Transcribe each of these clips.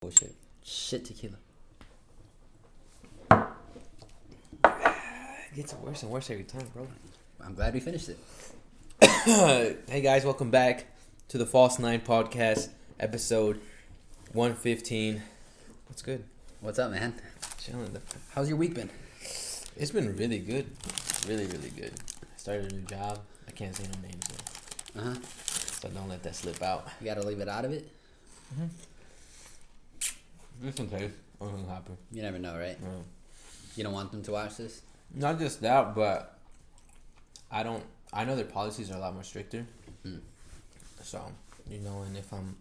Bullshit. Shit tequila. It gets worse and worse every time, bro. I'm glad we finished it. Hey guys, welcome back to the False Nine podcast, episode 115. What's good? What's up, man? Chilling. How's your week been? It's been really good. Really, really good. I started a new job. I can't say no names though. Uh-huh. So don't let that slip out. You gotta leave it out of it? Just in case anything happen. You never know, right? You don't want them to watch this? Not just that, but I know their policies are a lot more stricter. So, and if I'm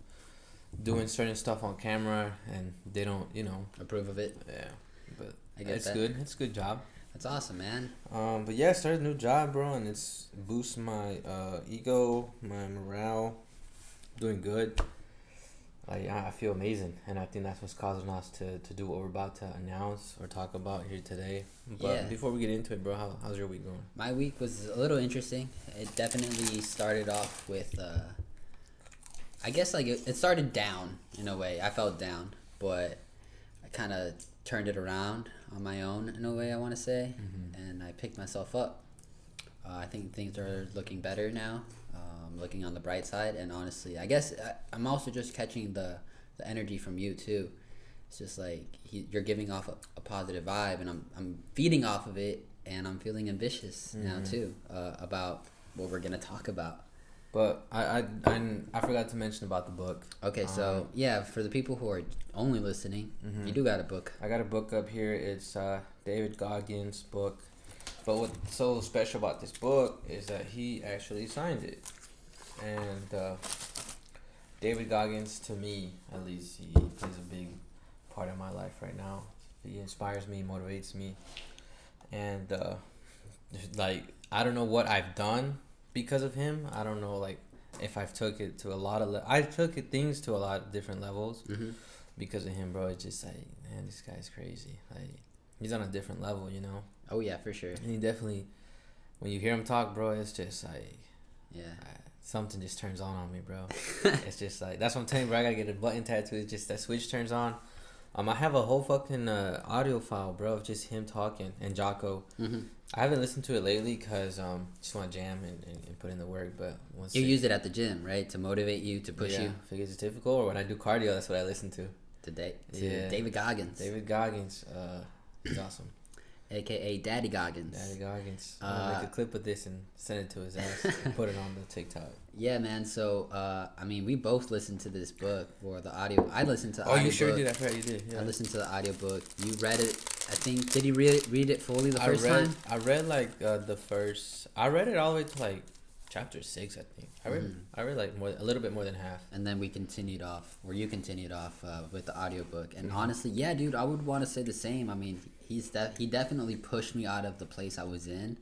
doing certain stuff on camera and they don't, Approve of it? yeah. But I get it's that. good. It's a good job. That's awesome, man. But yeah, I started a new job, bro, and it's boosts my ego, my morale, doing good. I feel amazing, and I think that's what's causing us to do what we're about to announce or talk about here today. But Yeah. before we get into it, bro, how's your week going? My week was a little interesting. It definitely started off with, I guess, it started down in a way. I felt down, but I kind of turned it around on my own in a way, I want to say, and I picked myself up. I think things are looking better now, looking on the bright side, and honestly, I guess I'm also just catching the energy from you too. It's just like you're giving off a positive vibe, and I'm feeding off of it, and I'm feeling ambitious now too about what we're gonna talk about. But I forgot to mention about the book. Okay, so yeah, for the people who are only listening, you do got a book. I got a book up here. It's David Goggins' book. But what's so special about this book is that he actually signed it. And David Goggins, to me, at least, he plays a big part of my life right now. He inspires me, motivates me. And, I don't know what I've done because of him. I don't know, if I've took it to a lot of... I took things to a lot of different levels because of him, bro. It's just man, this guy's crazy. He's on a different level, Oh yeah, for sure. And he definitely, when you hear him talk, bro, it's just Yeah. something just turns on me, bro. It's just that's what I'm telling you, bro. I gotta get a button tattoo. It's just that switch turns on. I have a whole fucking audio file, bro, of just him talking and Jocko. I haven't listened to it lately because just want to jam and put in the work. But once You use it at the gym, right, to motivate you, to push you. If it gets difficult, or when I do cardio, that's what I listen to. To David Goggins. David Goggins, he's awesome. AKA Daddy Goggins. Daddy Goggins. I'm gonna make a clip of this and send it to his ass and put it on the TikTok. Yeah, man. So, we both listened to this book, or the audio. I listened to the Oh, audio you sure book. did. I forgot you did. Yeah. I listened to the audiobook. You read it, I think. Did you read it fully the first time? I read the first. I read it all the way to chapter 6, I think. I read a little bit more than half. And then you continued off with the audiobook. And honestly, yeah, dude, I would want to say the same. I mean, he definitely pushed me out of the place I was in,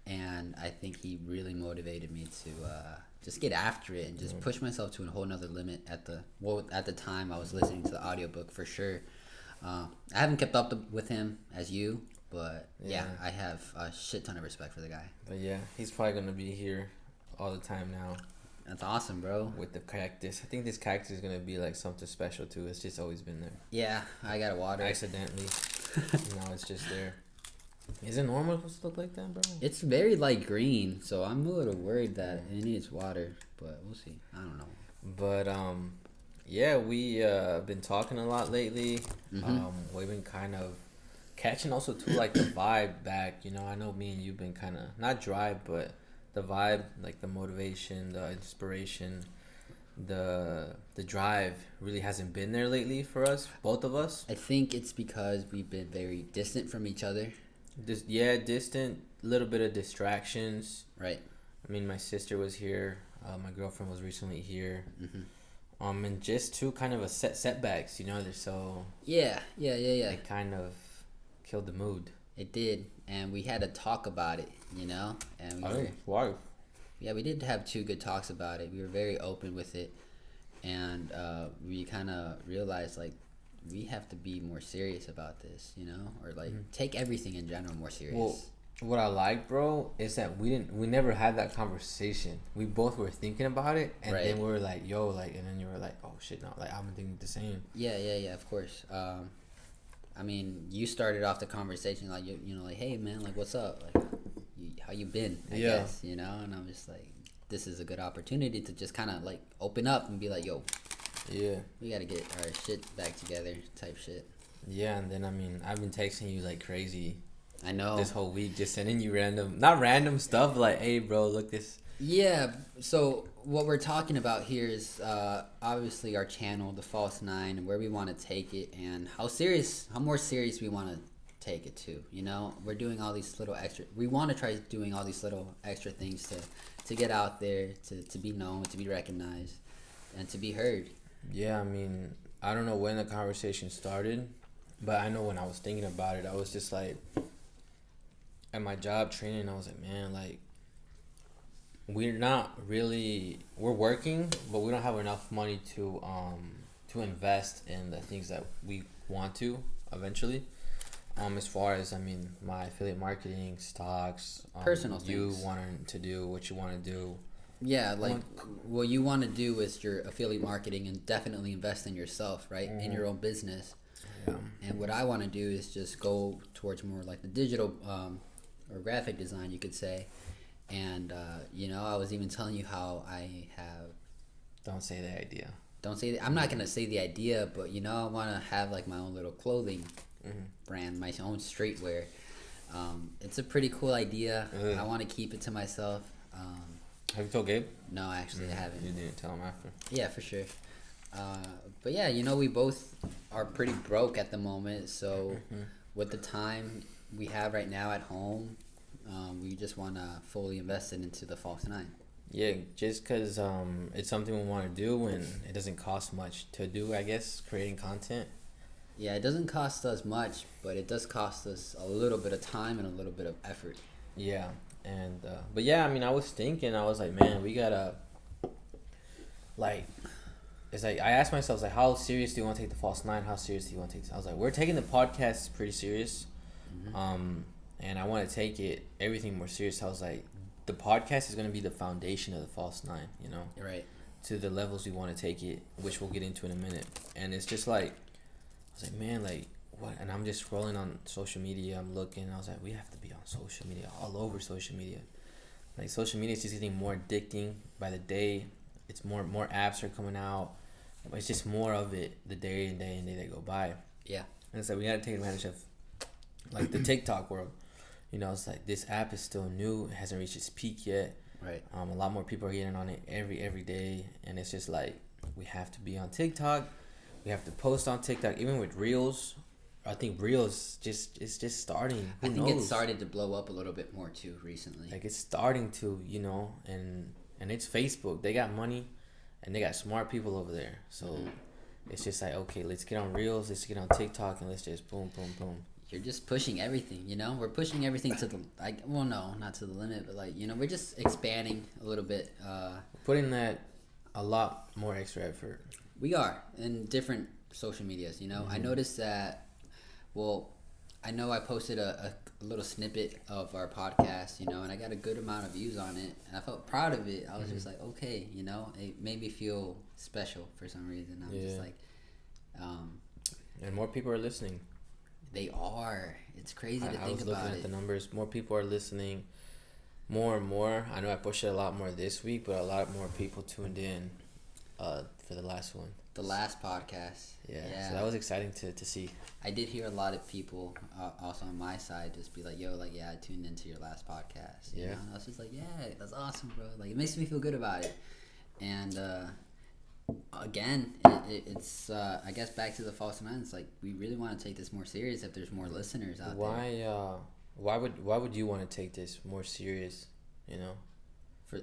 and I think he really motivated me to just get after it and just push myself to a whole nother limit at the time I was listening to the audiobook, for sure. I haven't kept up with him as you, but yeah, I have a shit ton of respect for the guy. But yeah, he's probably gonna be here all the time now. That's awesome, bro. With the cactus, I think this cactus is gonna be something special too. It's just always been there. Yeah, I gotta water it. Accidentally. Now it's just there. Is it normal supposed to look like that, bro? It's very light green, so I'm a little worried that it needs water, but we'll see. I don't know. But yeah, we been talking a lot lately. We've been kind of catching also too the vibe back. I know me and you've been kind of not dry, but the vibe, the motivation, the inspiration, the drive really hasn't been there lately for us, both of us. I think it's because we've been very distant from each other. Distant, little bit of distractions. Right. I mean, my sister was here. My girlfriend was recently here. And just two kind of setbacks, they're so... Yeah. It kind of killed the mood. It did, and we had to talk about it, and Why? Yeah, we did have two good talks about it. We were very open with it, and we kind of realized, we have to be more serious about this, or take everything in general more serious. Well, what I like, bro, is that we never had that conversation. We both were thinking about it, and Right. then we were like, "Yo," like, and then you were like, "Oh shit, no!" Like, I've been thinking the same. Yeah, of course. I mean, you started off the conversation like you know, like, hey man, like, what's up? Like, how you been? I Yeah. guess, you know, and I'm just like, this is a good opportunity to just kind of like open up and be like, yo, Yeah, we gotta get our shit back together, type shit. yeah, and then I mean, I've been texting you like crazy I know. this whole week, just sending you not random stuff, like, "Hey, bro, look this." Yeah, so what we're talking about here is obviously our channel, The False Nine, and where we want to take it, and how more serious we want to take it to. You know, we're doing all these little extra. We want to try doing all these little extra things to get out there, to be known, to be recognized, and to be heard. Yeah, I mean, I don't know when the conversation started, but I know when I was thinking about it, I was just like, at my job training, I was like, man, like, we're working, but we don't have enough money to invest in the things that we want to eventually. As far as, I mean, my affiliate marketing, stocks, Personal you things. wanting to do what you want to do. Yeah, like what you want to do is your affiliate marketing and definitely invest in yourself, right? In your own business. Yeah. And what I want to do is just go towards more like the digital or graphic design, you could say. And, you know, I was even telling you how I have. Don't say the idea. Don't say I'm not going to say the idea, but, you know, I want to have like my own little clothing brand, my own streetwear. It's a pretty cool idea. Ugh. I want to keep it to myself. Have you told Gabe? No, actually, I haven't. You didn't tell him after. Yeah, for sure. But yeah, you know, we both are pretty broke at the moment. So with the time we have right now at home, we just want to fully invest it into the False Nine. Yeah, just because it's something we want to do and it doesn't cost much to do, I guess, creating content. Yeah, it doesn't cost us much, but it does cost us a little bit of time and a little bit of effort. Yeah, and but yeah, I mean, I was thinking, I was like, man, we gotta, like, it's like, I asked myself, like, how serious do you want to take the False Nine? How serious do you want to take this? I was like, we're taking the podcast pretty serious. And I want to take everything more serious. I was like, the podcast is going to be the foundation of the False Nine, you know? Right. To the levels we want to take it, which we'll get into in a minute. And it's just like, I was like, man, like, what? And I'm just scrolling on social media. I'm looking. I was like, we have to be on social media, all over social media. Like, social media is just getting more addicting by the day. It's more apps are coming out. It's just more of it the day and day that go by. Yeah. And it's like, we got to take advantage of, like, the TikTok world. You know, it's like, this app is still new. It hasn't reached its peak yet. Right. A lot more people are getting on it every day. And it's just like, we have to be on TikTok. We have to post on TikTok. Even with Reels, I think Reels it's just starting. Who I think knows? it started to blow up a little bit more too recently. Like, it's starting to, you know, and it's Facebook. They got money, and they got smart people over there. So it's just like, okay, let's get on Reels, let's get on TikTok, and let's just boom, boom, boom. You're just pushing everything, you know? We're pushing everything to the, like, well, no, not to the limit, but, like, you know, we're just expanding a little bit. Putting that a lot more extra effort. We are in different social medias, you know? I noticed that, well, I know I posted a little snippet of our podcast, you know, and I got a good amount of views on it, and I felt proud of it. I was just like, okay, you know? It made me feel special for some reason. I'm just like, and more people are listening. they are. It's crazy to I think was looking about at it. the numbers. More people are listening. More and more. I know I pushed it a lot more this week, but a lot more people tuned in for the last one. The last podcast. Yeah. So that was exciting to see. I did hear a lot of people also on my side just be like, yo, like, yeah, I tuned into your last podcast. You know? And I was just like, yeah, that's awesome, bro. Like, it makes me feel good about it. And again, it's I guess back to the False Nine. It's like, we really want to take this more serious if there's more listeners out there. Why would you want to take this more serious, you know? For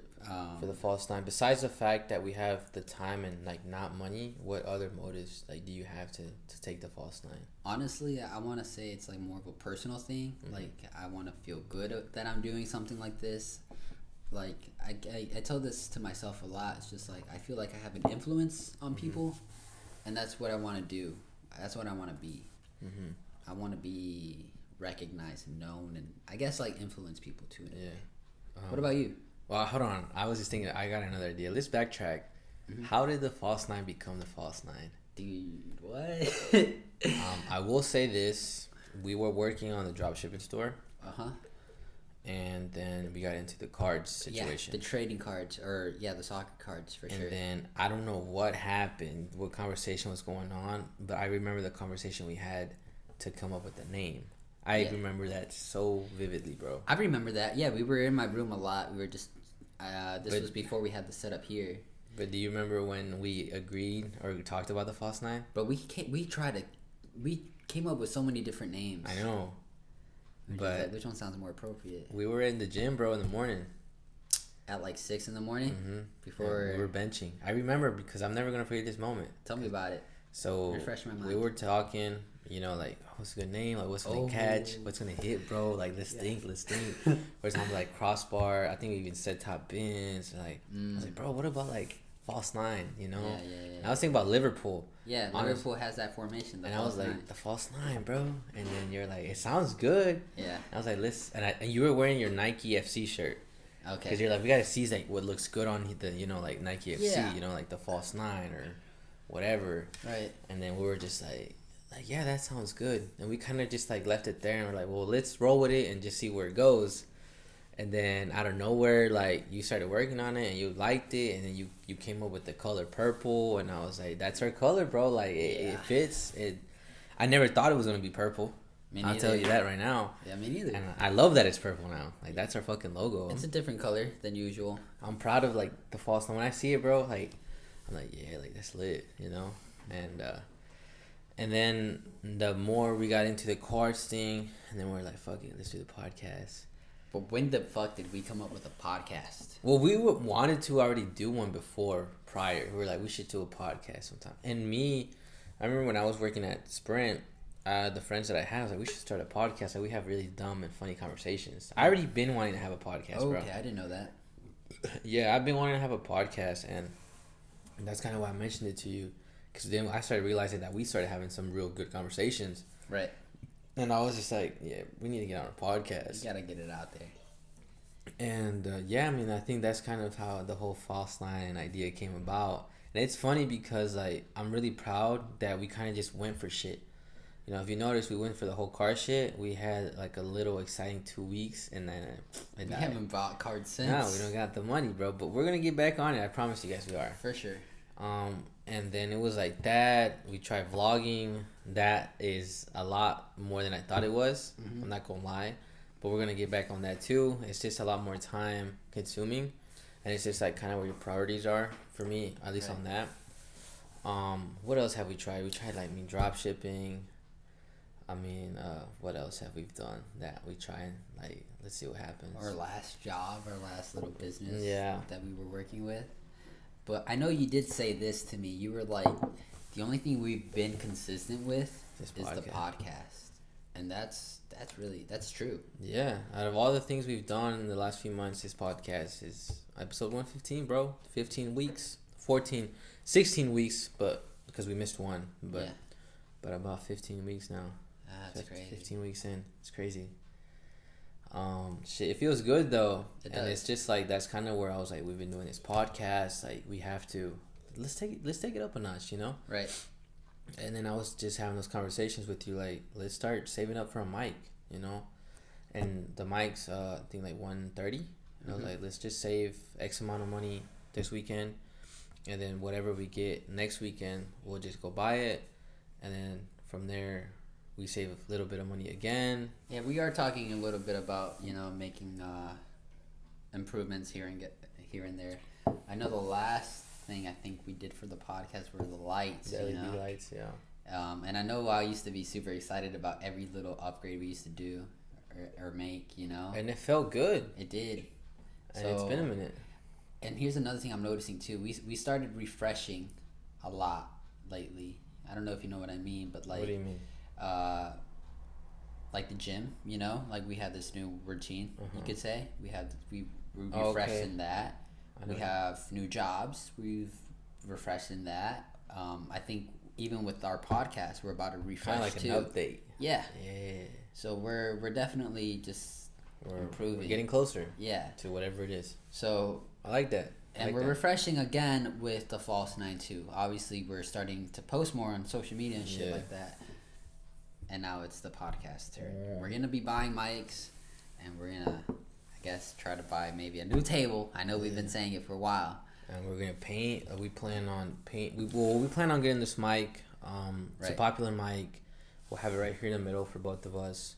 the False Nine, besides the fact that we have the time and, like, not money, what other motives, like, do you have to take the False Nine? Honestly, I want to say it's like more of a personal thing. Like, I want to feel good that I'm doing something like this. Like, I tell this to myself a lot. It's just like, I feel like I have an influence on people, and that's what I want to do. That's what I want to be. I want to be recognized and known, and I guess like influence people too. Yeah. What about you? Well, hold on. I was just thinking. I got another idea. Let's backtrack. How did the False Nine become the False Nine? Dude, what? I will say this: we were working on the dropshipping store, Uh-huh. and then we got into the cards situation. Yeah, the trading cards, or the soccer cards for and sure. then I don't know what happened, what conversation was going on, but I remember the conversation we had to come up with the name. I remember that so vividly, bro. I remember that. Yeah, we were in my room a lot. We were just this was before we had the setup here. But do you remember when we agreed or talked about the False Nine? But we came up with so many different names. I know. But like, which one sounds more appropriate? We were in the gym, bro, in the morning. At like 6 in the morning? Mm-hmm. Before... Yeah, we were benching. I remember because I'm never going to forget this moment. Tell me about it. So refresh my mind. We were talking, like, what's a good name? Like, what's going to catch? What's going to hit, bro? Like, let's think. Or something like crossbar. I think we even said top bins. Like, I was like, bro, what about, like, False Nine, Yeah. And I was thinking about Liverpool. Yeah, Liverpool has that formation. And I was like, the False Nine, bro. And then you're like, it sounds good. Yeah. And I was like, and you were wearing your Nike FC shirt. Okay. Because you're like, we got to see like what looks good on the, like Nike FC, like the False Nine or whatever. Right. And then we were just like, yeah, that sounds good. And we kind of just like left it there and we're like, well, let's roll with it and just see where it goes. And then out of nowhere, like, you started working on it and you liked it, and then you came up with the color purple, and I was like, that's our color, bro. Like, it fits. I never thought it was gonna be purple. I'll tell you that right now. Yeah, me neither. And I love that it's purple now. Like, that's our fucking logo. It's a different color than usual. I'm proud of, like, the False Nine. When I see it, bro, like, I'm like, yeah, like, that's lit, And then the more we got into the cards thing, and then we're like, fuck it, let's do the podcast. But when the fuck did we come up with a podcast? Well, we wanted to already do one prior. We were like, we should do a podcast sometime. And I remember when I was working at Sprint, the friends that I had, I was like, we should start a podcast. Like, we have really dumb and funny conversations. I already been wanting to have a podcast, bro. Okay, I didn't know that. Yeah, I've been wanting to have a podcast, and that's kind of why I mentioned it to you. Because then I started realizing that we started having some real good conversations. Right. And I was just like, yeah, we need to get on a podcast. You gotta get it out there. And I think that's kind of how the whole False Nine idea came about. And it's funny because, like, I'm really proud that we kind of just went for shit. If you notice, we went for the whole car shit. We had like a little exciting 2 weeks, and then we haven't bought cards since. No, we don't got the money, bro. But we're gonna get back on it. I promise you guys, we are. For sure. And then it was like that. We tried vlogging. That is a lot more than I thought it was. Mm-hmm. I'm not gonna lie, but we're gonna get back on that too. It's just a lot more time consuming, and it's just like kind of where your priorities are for me, at least on that. What else have we tried? We tried like drop shipping. What else have we done that we try and like, let's see what happens. Our last job, our last little business that we were working with. But I know you did say this to me. You were like, the only thing we've been consistent with is the podcast. And that's true. Yeah. Out of all the things we've done in the last few months, this podcast is episode 115, bro. 15 weeks. 16 weeks, but because we missed one. But about 15 weeks now. That's crazy. 15 weeks in. It's crazy. It feels good though. It's just like, that's kind of where I was like, we've been doing this podcast, like, we have to let's take it up a notch, right. And then I was just having those conversations with you, like, let's start saving up for a mic, and the mic's I think like $130, and I was like, let's just save X amount of money this weekend, and then whatever we get next weekend, we'll just go buy it, and then from there we save a little bit of money again. Yeah, we are talking a little bit about, making improvements here and there. I know the last thing I think we did for the podcast were the lights. The LED lights, yeah. And I know I used to be super excited about every little upgrade we used to do or make, And it felt good. It did. And it's been a minute. And here's another thing I'm noticing too. We started refreshing a lot lately. I don't know if you know what I mean, but like. What do you mean? Like the gym, like we have this new routine, you could say. We refreshed in that. We have new jobs. We've refreshed in that. I think even with our podcast, we're about to refresh Kind of like too. an update. Yeah. Yeah. So we're definitely just improving. We're getting closer. Yeah. To whatever it is. So I like that. and we're refreshing again with the False 9-2. Obviously, we're starting to post more on social media and shit like that. And now it's the podcast turn. Yeah. We're gonna be buying mics, and we're gonna, I guess, try to buy maybe a new table. I know we've been saying it for a while. And we're gonna paint. We plan on paint. We plan on getting this mic. It's a popular mic. We'll have it right here in the middle for both of us.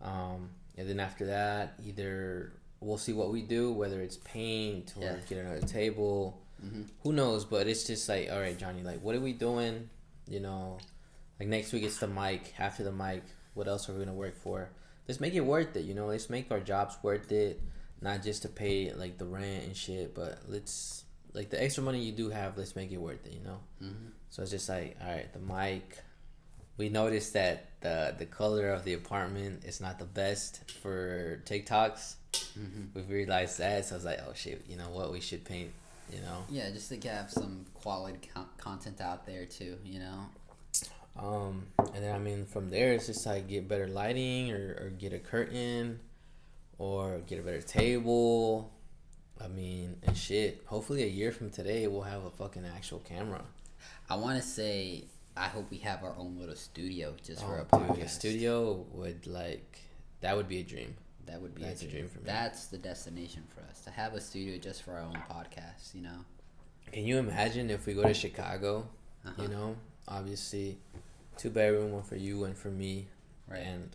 And then after that, either we'll see what we do, whether it's paint or get another table. Mm-hmm. Who knows? But it's just like, all right, Johnny, like, what are we doing? You know, like next week it's the mic. After the mic, what else are we gonna work for? Let's make it worth it. You know, let's make our jobs worth it, not just to pay like the rent and shit, but let's like the extra money you do have. Let's make it worth it. You know. Mm-hmm. So it's just like, all right, the mic. We noticed that the color of the apartment is not the best for TikToks. Mm-hmm. We've realized that, so I was like, oh shit, you know what? We should paint, you know? Yeah, just to have some quality content out there too, you know? And then, I mean, from there, it's just like get better lighting or get a curtain or get a better table. I mean, and shit. Hopefully a year from today, we'll have a fucking actual camera. I want to say... I hope we have our own little studio just for a podcast. A studio would that would be a dream. That would be a dream for me. That's the destination for us, to have a studio just for our own podcast, you know? Can you imagine if we go to Chicago, you know, obviously 2-bedroom, one for you, one for me, right? And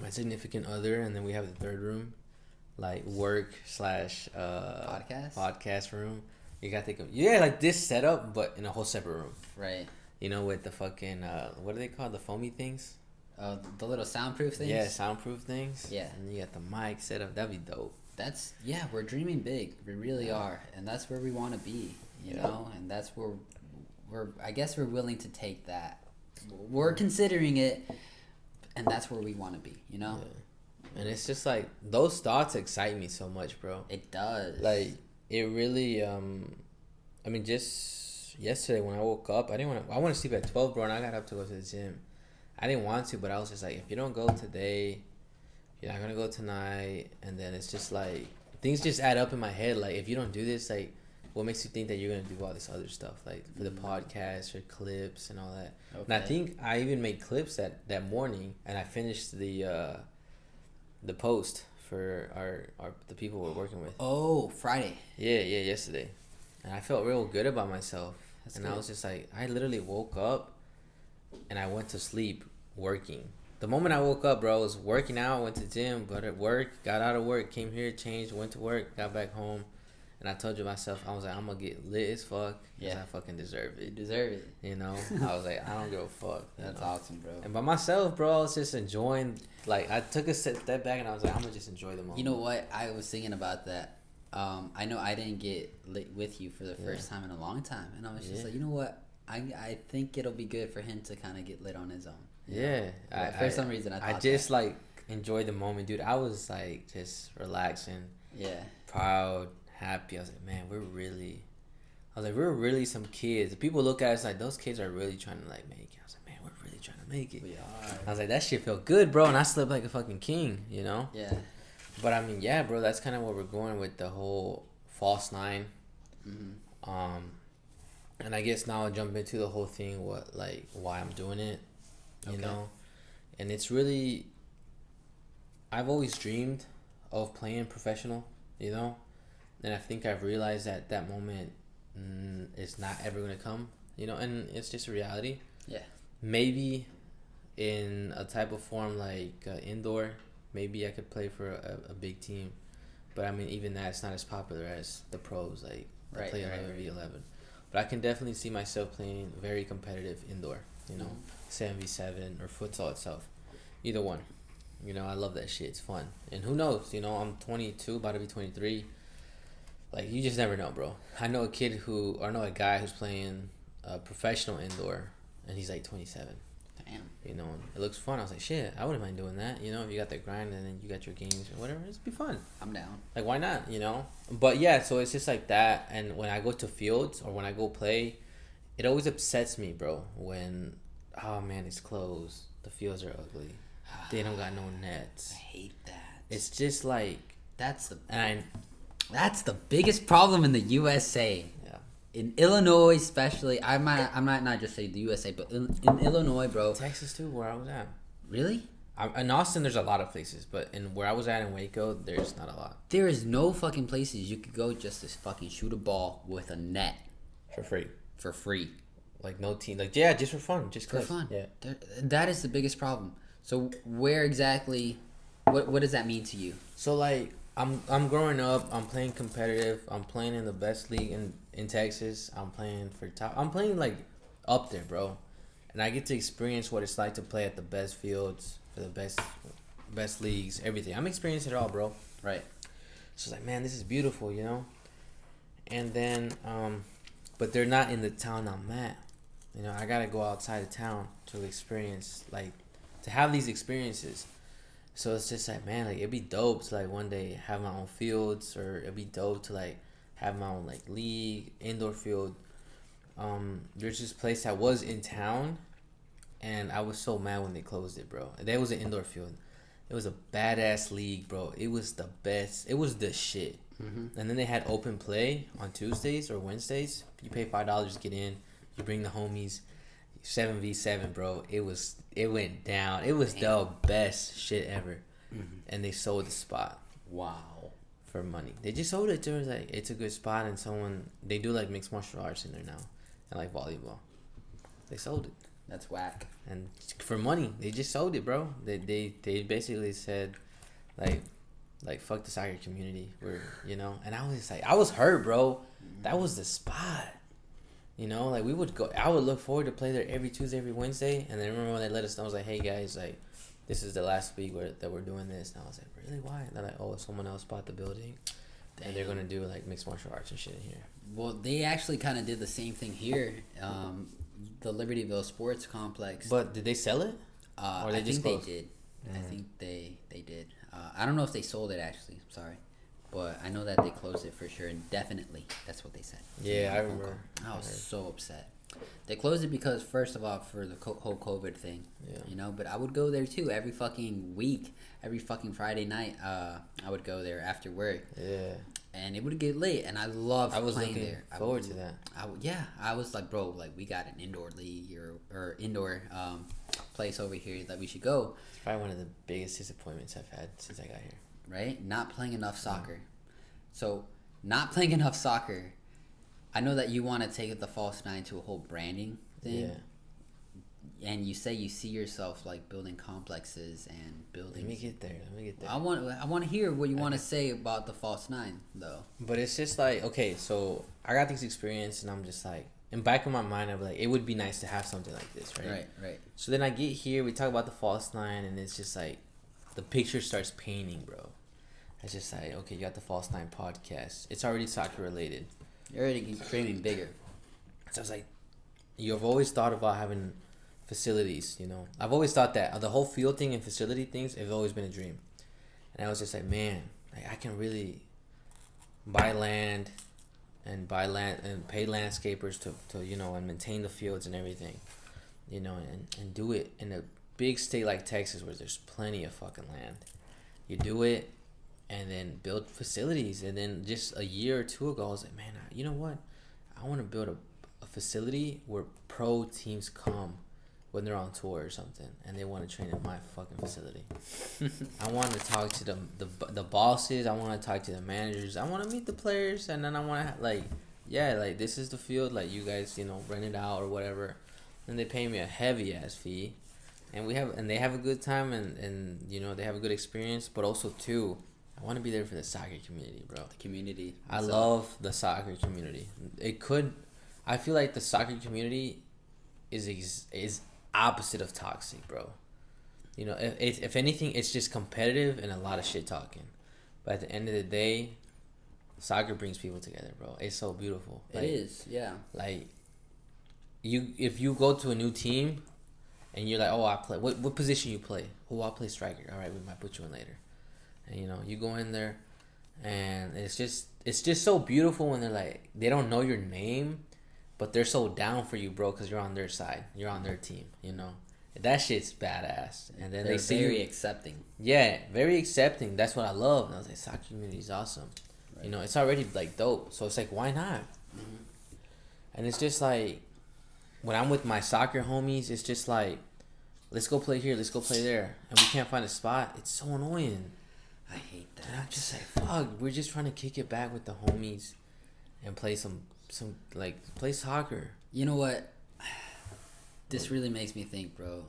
my significant other, and then we have the third room, like work / podcast room. You gotta think of like this setup, but in a whole separate room, right? You know, with the fucking, what are they called? The foamy things? The little soundproof things? Yeah, soundproof things. Yeah. And you got the mic set up. That'd be dope. We're dreaming big. We really are. And that's where we want to be, you know? And that's where I guess we're willing to take that. We're considering it, and that's where we want to be, you know? Yeah. And it's just like, those thoughts excite me so much, bro. It does. Like, it really, I mean, just... Yesterday when I woke up, I want to sleep at 12, bro, and I got up to go to the gym. I didn't want to, but I was just like, if you don't go today, you're not gonna go tonight. And then it's just like things just add up in my head. Like, if you don't do this, like, what makes you think that you're gonna do all this other stuff, like for the podcast or clips and all that? Okay. And I think I even made clips that morning, and I finished the post for the people we're working with. Oh, Friday. Yeah, yesterday, and I felt real good about myself. That's good. I was just like, I literally woke up and I went to sleep working. The moment I woke up, bro, I was working out, went to the gym, but at work, got out of work, came here, changed, went to work, got back home. And I told you myself, I was like, I'm going to get lit as fuck because I fucking deserve it. You deserve it. You know? I was like, I don't give a fuck. That's awesome, bro. And by myself, bro, I was just enjoying, like, I took a step back and I was like, I'm going to just enjoy the moment. You know what? I was thinking about that. I know I didn't get lit with you for the first time in a long time, and I was just like, you know what? I think it'll be good for him to kind of get lit on his own. Yeah, for some reason I just like enjoyed the moment, dude. I was like just relaxing, proud, happy. I was like, man, we're really some kids. People look at us like those kids are really trying to like make it. I was like, man, we're really trying to make it. We are. I was like, that shit felt good, bro, and I slept like a fucking king, you know? Yeah. But I mean, yeah, bro, that's kind of where we're going with the whole False 9. Mm-hmm. And I guess now I'll jump into the whole thing, why I'm doing it, you know? And it's really, I've always dreamed of playing professional, you know? And I think I've realized that that moment is not ever going to come, you know? And it's just a reality. Yeah. Maybe in a type of form like indoor, maybe I could play for a big team. But I mean, even that's not as popular as the pros, like I play 11v11. But I can definitely see myself playing very competitive indoor, you know, 7v7 or futsal itself. Either one. You know, I love that shit. It's fun. And who knows, you know, I'm 22, about to be 23. Like, you just never know, bro. I know a guy who's playing professional indoor, and he's like 27. Damn. You know, it looks fun. I was like, shit, I wouldn't mind doing that. You know, if you got that grind and then you got your games or whatever, it'd be fun. I'm down. Like, why not, you know? But yeah, so it's just like that. And when I go to fields or when I go play, it always upsets me, bro, when oh man, it's closed. The fields are ugly. They don't got no nets. I hate that. It's just like That's the and that's the biggest problem in the USA. yeah. In Illinois, especially, I might not just say the USA, but in Illinois, bro. Texas too, where I was at. Really? In Austin, there's a lot of places, but in where I was at in Waco, there's not a lot There is no fucking places you could go just to fucking shoot a ball with a net for free. for free. Like no team, like yeah, just for fun, just For 'cause. fun. Yeah. That is the biggest problem. So where exactly? What does that mean to you? So like I'm growing up. I'm playing competitive. I'm playing in the best league in Texas. I'm playing for top. I'm playing like up there, bro. And I get to experience what it's like to play at the best fields for the best leagues, everything. I'm experiencing it all, bro. Right. So it's like, man, this is beautiful, you know. And then, but they're not in the town I'm at. You know, I gotta go outside of town to experience, like, to have these experiences. So it's just like, man, like it'd be dope to like one day have my own fields, or it'd be dope to like have my own like league, indoor field. There's this place that was in town, and I was so mad when they closed it, bro. That was an indoor field. It was a badass league, bro. It was the best. It was the shit. Mm-hmm. And then they had open play on Tuesdays or Wednesdays. You pay $5 to get in. You bring the homies. 7v7, bro. It went down. It was the best shit ever. Mm-hmm. And they sold the spot Wow. for money. They just sold it to us like it's a good spot, and they do like mixed martial arts in there now, and like volleyball. They sold it. That's whack. And for money, they just sold it, bro. They basically said, like fuck the soccer community, and I was like, I was hurt, bro. That was the spot, like we would go. I would look forward to play there every Tuesday, every Wednesday, and then remember when they let us know, I was like, hey guys, like this is the last week that we're doing this, and I was like, really, why? And they're like, oh, someone else bought the building, and they're gonna do like mixed martial arts and shit in here. Well, they actually kind of did the same thing here. The Libertyville Sports Complex. But did they sell it? Or I think they did. I think they did. I don't know if they sold it actually. I'm sorry, but I know that they closed it for sure, and definitely that's what they said. Yeah, I remember. I was so upset. They closed it because first of all, for the whole COVID thing. Yeah. But I would go there too every fucking week, every fucking Friday night. I would go there after work. Yeah. And it would get late, and I loved playing there. I was looking forward to that. I was like, bro, like we got an indoor league or indoor place over here that we should go. It's probably one of the biggest disappointments I've had since I got here. Right? Not playing enough soccer. So, not playing enough soccer. I know that you want to take the False Nine to a whole branding thing. Yeah. And you say you see yourself like building complexes and building. Let me get there. I want to hear what you want to say about the False Nine, though. But it's just like, okay, so I got this experience, and I'm just like, in back of my mind, I'm like, it would be nice to have something like this, right? Right. So then I get here, we talk about the False Nine, and it's just like, the picture starts painting, bro. It's just like, okay, you got the False Nine podcast. It's already soccer related. You're already dreaming bigger. So I was like, you've always thought about having facilities, I've always thought that the whole field thing and facility things have always been a dream. And I was just like, man, like I can really buy land and pay landscapers to and maintain the fields and everything, and do it in a big state like Texas where there's plenty of fucking land. You do it and then build facilities. And then just a year or two ago, I was like, man, you know what? I want to build a facility where pro teams come when they're on tour or something, and they want to train at my fucking facility. I want to talk to the bosses. I want to talk to the managers. I want to meet the players, and then I want to like this is the field. Like you guys, rent it out or whatever, and they pay me a heavy ass fee, and they have a good time, and they have a good experience. But also too, I want to be there for the soccer community, bro. The community. I love the soccer community. I feel like the soccer community is opposite of toxic, bro. If anything, it's just competitive and a lot of shit talking. But at the end of the day, soccer brings people together, bro. It's so beautiful. It is, yeah. Like, if you go to a new team and you're like, oh, I play. What position you play? Oh, I play striker. All right, we might put you in later. And you go in there, and it's just so beautiful when they're like, they don't know your name, but they're so down for you, bro, because you're on their side, you're on their team, you know. That shit's badass. And then They're they see very you, accepting. yeah, very accepting. That's what I love. And I was like, soccer community is awesome. Right. You know, it's already like dope. So it's like, why not? And it's just like, when I'm with my soccer homies, it's just like, let's go play here, let's go play there, and we can't find a spot. It's so annoying. I hate that. And I'm just like, fuck, we're just trying to kick it back with the homies and play some like, play soccer. You know what? This really makes me think, bro.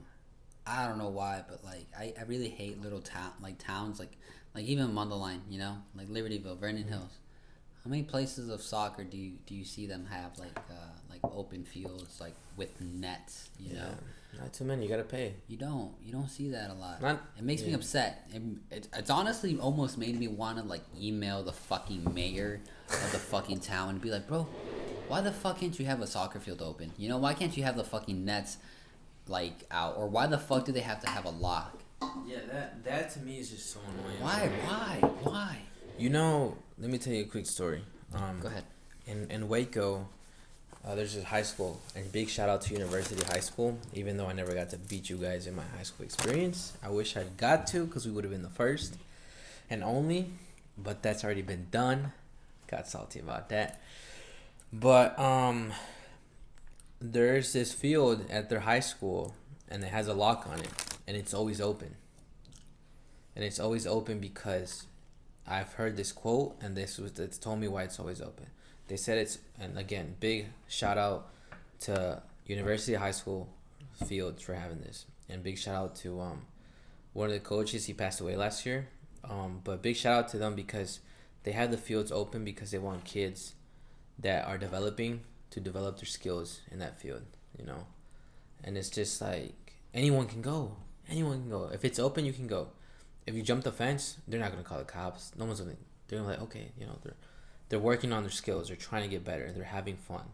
I don't know why, but like I really hate little towns like even Mundelein, you know, like Libertyville, Vernon Hills. How many places of soccer do you see them have like open fields like with nets? You know, not too many. You gotta pay. You don't see that a lot. Not, it makes me upset. It's honestly almost made me want to like email the fucking mayor of the fucking town and be like, bro, why the fuck can't you have a soccer field open? You know, why can't you have the fucking nets like out? Or why the fuck do they have to have a lock? Yeah, that to me is just so annoying. Why? You know, let me tell you a quick story. Go ahead. In Waco, there's this high school, and big shout out to University High School. Even though I never got to beat you guys in my high school experience, I wish I got to, because we would have been the first and only. But that's already been done. Got salty about that. But there's this field at their high school, and it has a lock on it, and it's always open. And it's always open because I've heard this quote, and it's told me why it's always open. They said it's, and again, big shout out to University High School fields for having this, and big shout out to one of the coaches. He passed away last year, but big shout out to them because they have the fields open because they want kids that are developing to develop their skills in that field, you know. And it's just like, anyone can go. If it's open, you can go. If you jump the fence, they're not gonna call the cops. No one's gonna. They're gonna be like, okay, you know, they're working on their skills. They're trying to get better. They're having fun,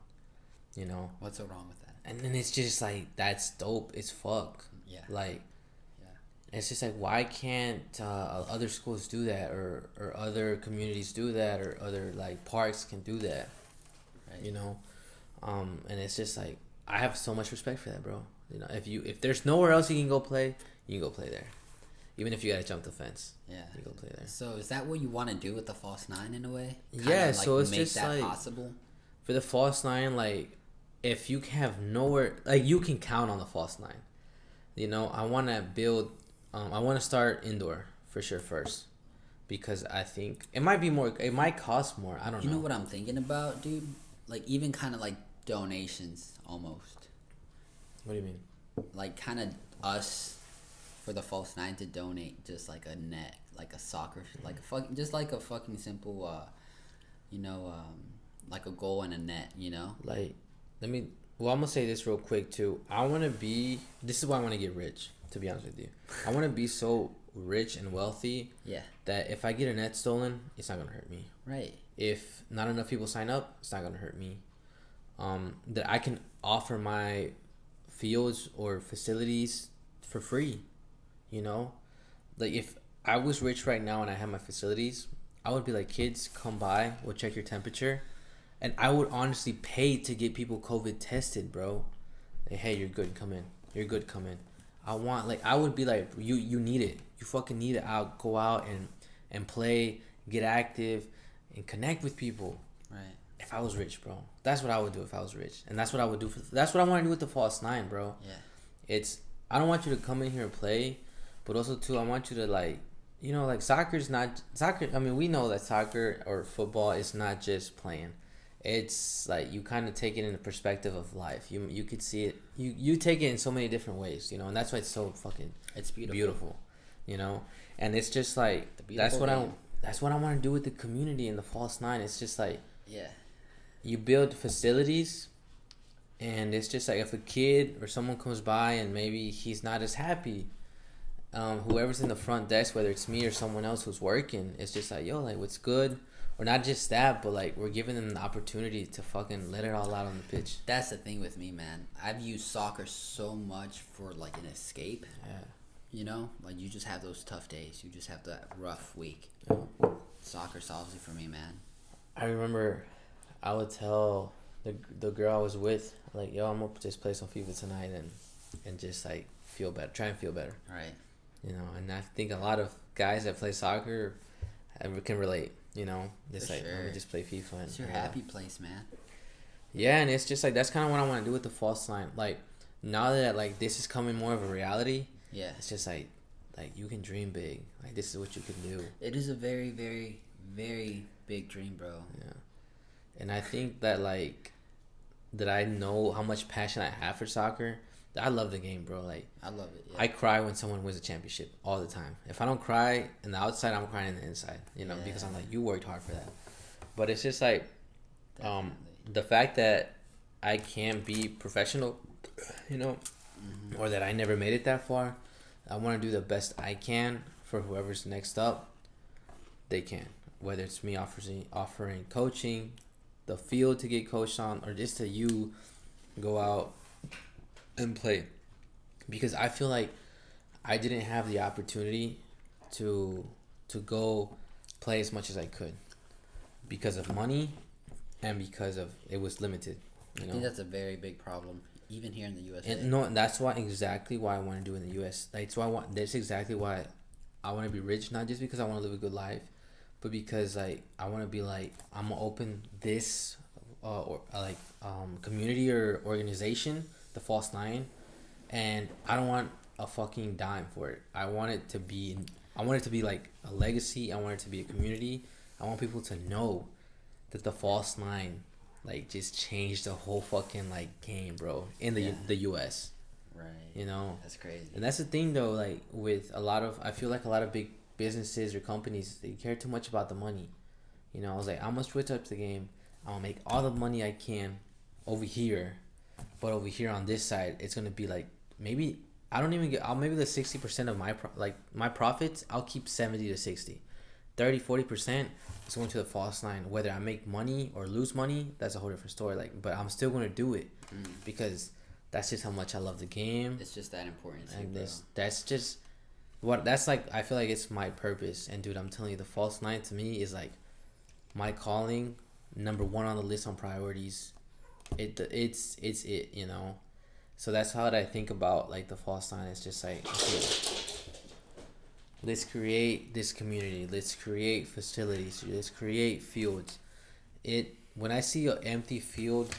you know. What's so wrong with that? And then it's just like, that's dope as fuck. Yeah. Like, it's just like, why can't other schools do that, or other communities do that, or other like parks can do that, Right. you know? And it's just like, I have so much respect for that, bro. You know, if there's nowhere else you can go play, you can go play there. Even if you gotta jump the fence, Yeah. you go play there. So is that what you want to do with the False Nine in a way? Yeah, so it's just that like, possible. for the False Nine, like, if you have nowhere, like, you can count on the False Nine. You know, I want to build, I want to start indoor for sure first, because I think it might cost more. I don't know. You know what I'm thinking about, dude? Like even kind of like donations almost. What do you mean? Like kind of us for the False Nine to donate just like a net, like a soccer, like just like a fucking simple, like a goal and a net, you know? Like, well, I'm gonna say this real quick too. This is why I want to get rich, to be honest with you. I want to be so rich and wealthy, Yeah. that if I get a net stolen, it's not gonna hurt me. Right. If not enough people sign up, it's not gonna hurt me. That I can offer my fields or facilities for free, you know? Like, if I was rich right now and I had my facilities, I would be like, kids, come by, we'll check your temperature. And I would honestly pay to get people COVID tested, bro. Like, hey, you're good, come in. You're good, come in. I would be like, you need it. You fucking need it. I'll go out and play, get active, and connect with people. Right. If I was rich, bro. That's what I would do if I was rich. And that's what I would do. That's what I want to do with the False Nine, bro. Yeah. I don't want you to come in here and play, but also, too, I want you to, like, you know, like, soccer. I mean, we know that soccer or football is not just playing. It's like, you kind of take it in the perspective of life. You could see it. You take it in so many different ways, you know, and that's why it's so fucking It's beautiful. you know. And it's just like, that's what I want to do with the community and the False Nine. It's just like, Yeah. you build facilities, and it's just like, if a kid or someone comes by and maybe he's not as happy, whoever's in the front desk, whether it's me or someone else who's working, it's just like, yo, like, what's good? Or not just that, but like, we're giving them the opportunity to fucking let it all out on the pitch. That's the thing with me, man. I've used soccer so much for like an escape. Yeah. You know, like you just have those tough days. You just have that rough week. Soccer solves it for me, man. I remember I would tell the girl I was with, like, yo, I'm gonna just play some FIFA tonight and just like feel better, try and feel better. Right. You know, and I think a lot of guys that play soccer can relate. You know, just For like let me sure. just play FIFA. It's your happy place, man. Yeah, and it's just like that's kind of what I want to do with the false line. Like now that like this is coming more of a reality, Yeah. it's just like you can dream big. Like this is what you can do. It is a very, very, very big dream, bro. Yeah, and I think that like that I know how much passion I have for soccer. I love the game, bro. Like I love it. Yeah. I cry when someone wins a championship all the time. If I don't cry in the outside, I'm crying in the inside. You know, because I'm like, you worked hard for that. But it's just like, Definitely. the fact that I can't be professional, you know, or that I never made it that far. I want to do the best I can for whoever's next up. They can, whether it's me offering coaching, the field to get coached on, or just to you go out and play, because I feel like I didn't have the opportunity to go play as much as I could because of money and because of it was limited. You I know, think that's a very big problem, even here in the USA. and no, that's why exactly why I want to do it in the U.S. That's why I want. That's exactly why I want to be rich, not just because I want to live a good life, but because like I want to be like I'm gonna open this community or organization, the False Nine, and I don't want a fucking dime for it. I want it to be like a legacy. I want it to be a community. I want people to know that the False Nine like just changed the whole fucking like game, bro, in the US. Right. You know? That's crazy. And that's the thing though, like with I feel like a lot of big businesses or companies, they care too much about the money. You know, I was like, I'm gonna switch up the game. I'm gonna make all the money I can over here, but over here on this side, it's gonna be like maybe I don't even get. I'll maybe the 60% of my profits. I'll keep 70 to 60, 30-40% is going to the False Nine. Whether I make money or lose money, that's a whole different story. Like, but I'm still gonna do it because that's just how much I love the game. It's just that important to you, And bro. that's just what that's like. I feel like it's my purpose. And dude, I'm telling you, the False Nine to me is like my calling, number one on the list on priorities. It's it, you know. So that's how I think about like the False Nine. It's just like, okay, let's create this community. Let's create facilities. Let's create fields. When I see an empty field,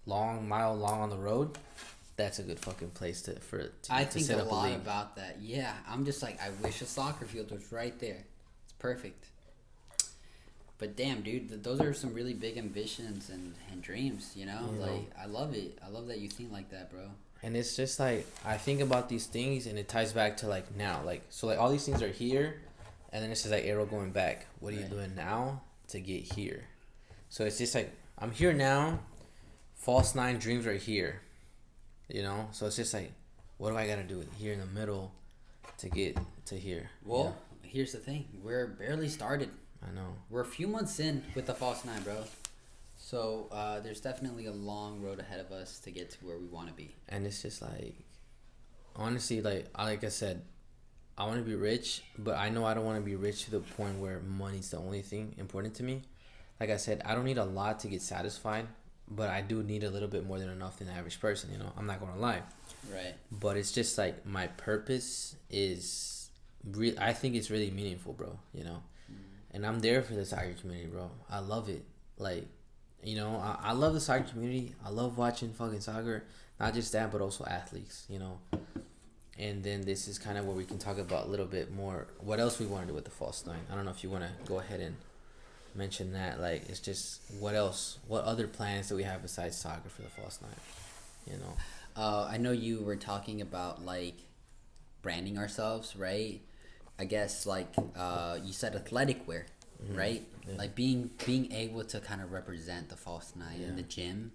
mile long on the road, that's a good fucking place to I think set a up lot league. about that. Yeah, I'm just like, I wish a soccer field was right there. It's perfect. But damn, dude, those are some really big ambitions and dreams, you know? You know. Like, I love it. I love that you think like that, bro. And it's just like I think about these things, and it ties back to like now, like so, like all these things are here, and then it's just like arrow going back. What are you Right. doing now to get here? So it's just like I'm here now. False Nine dreams are here, you know. So it's just like, what do I gotta do here in the middle to get to here? Well, here's the thing. We're barely started. I know. We're a few months in with the False Nine, bro. So there's definitely a long road ahead of us to get to where we want to be. And it's just like, honestly, like I said, I want to be rich, but I know I don't want to be rich to the point where money's the only thing important to me. Like I said, I don't need a lot to get satisfied, but I do need a little bit more than enough than the average person, you know. I'm not going to lie. Right. But it's just like my purpose is I think it's really meaningful, bro, you know. And I'm there for the soccer community, bro. I love it. Like, you know, I love the soccer community. I love watching fucking soccer. Not just that, but also athletes, you know. And then this is kind of where we can talk about a little bit more what else we want to do with the False Nine. I don't know if you want to go ahead and mention that. Like, it's just what else? What other plans do we have besides soccer for the False Nine? You know. I know you were talking about like branding ourselves, right? I guess like you said athletic wear, right? Yeah. Like being able to kind of represent the False Nine in Yeah. the gym,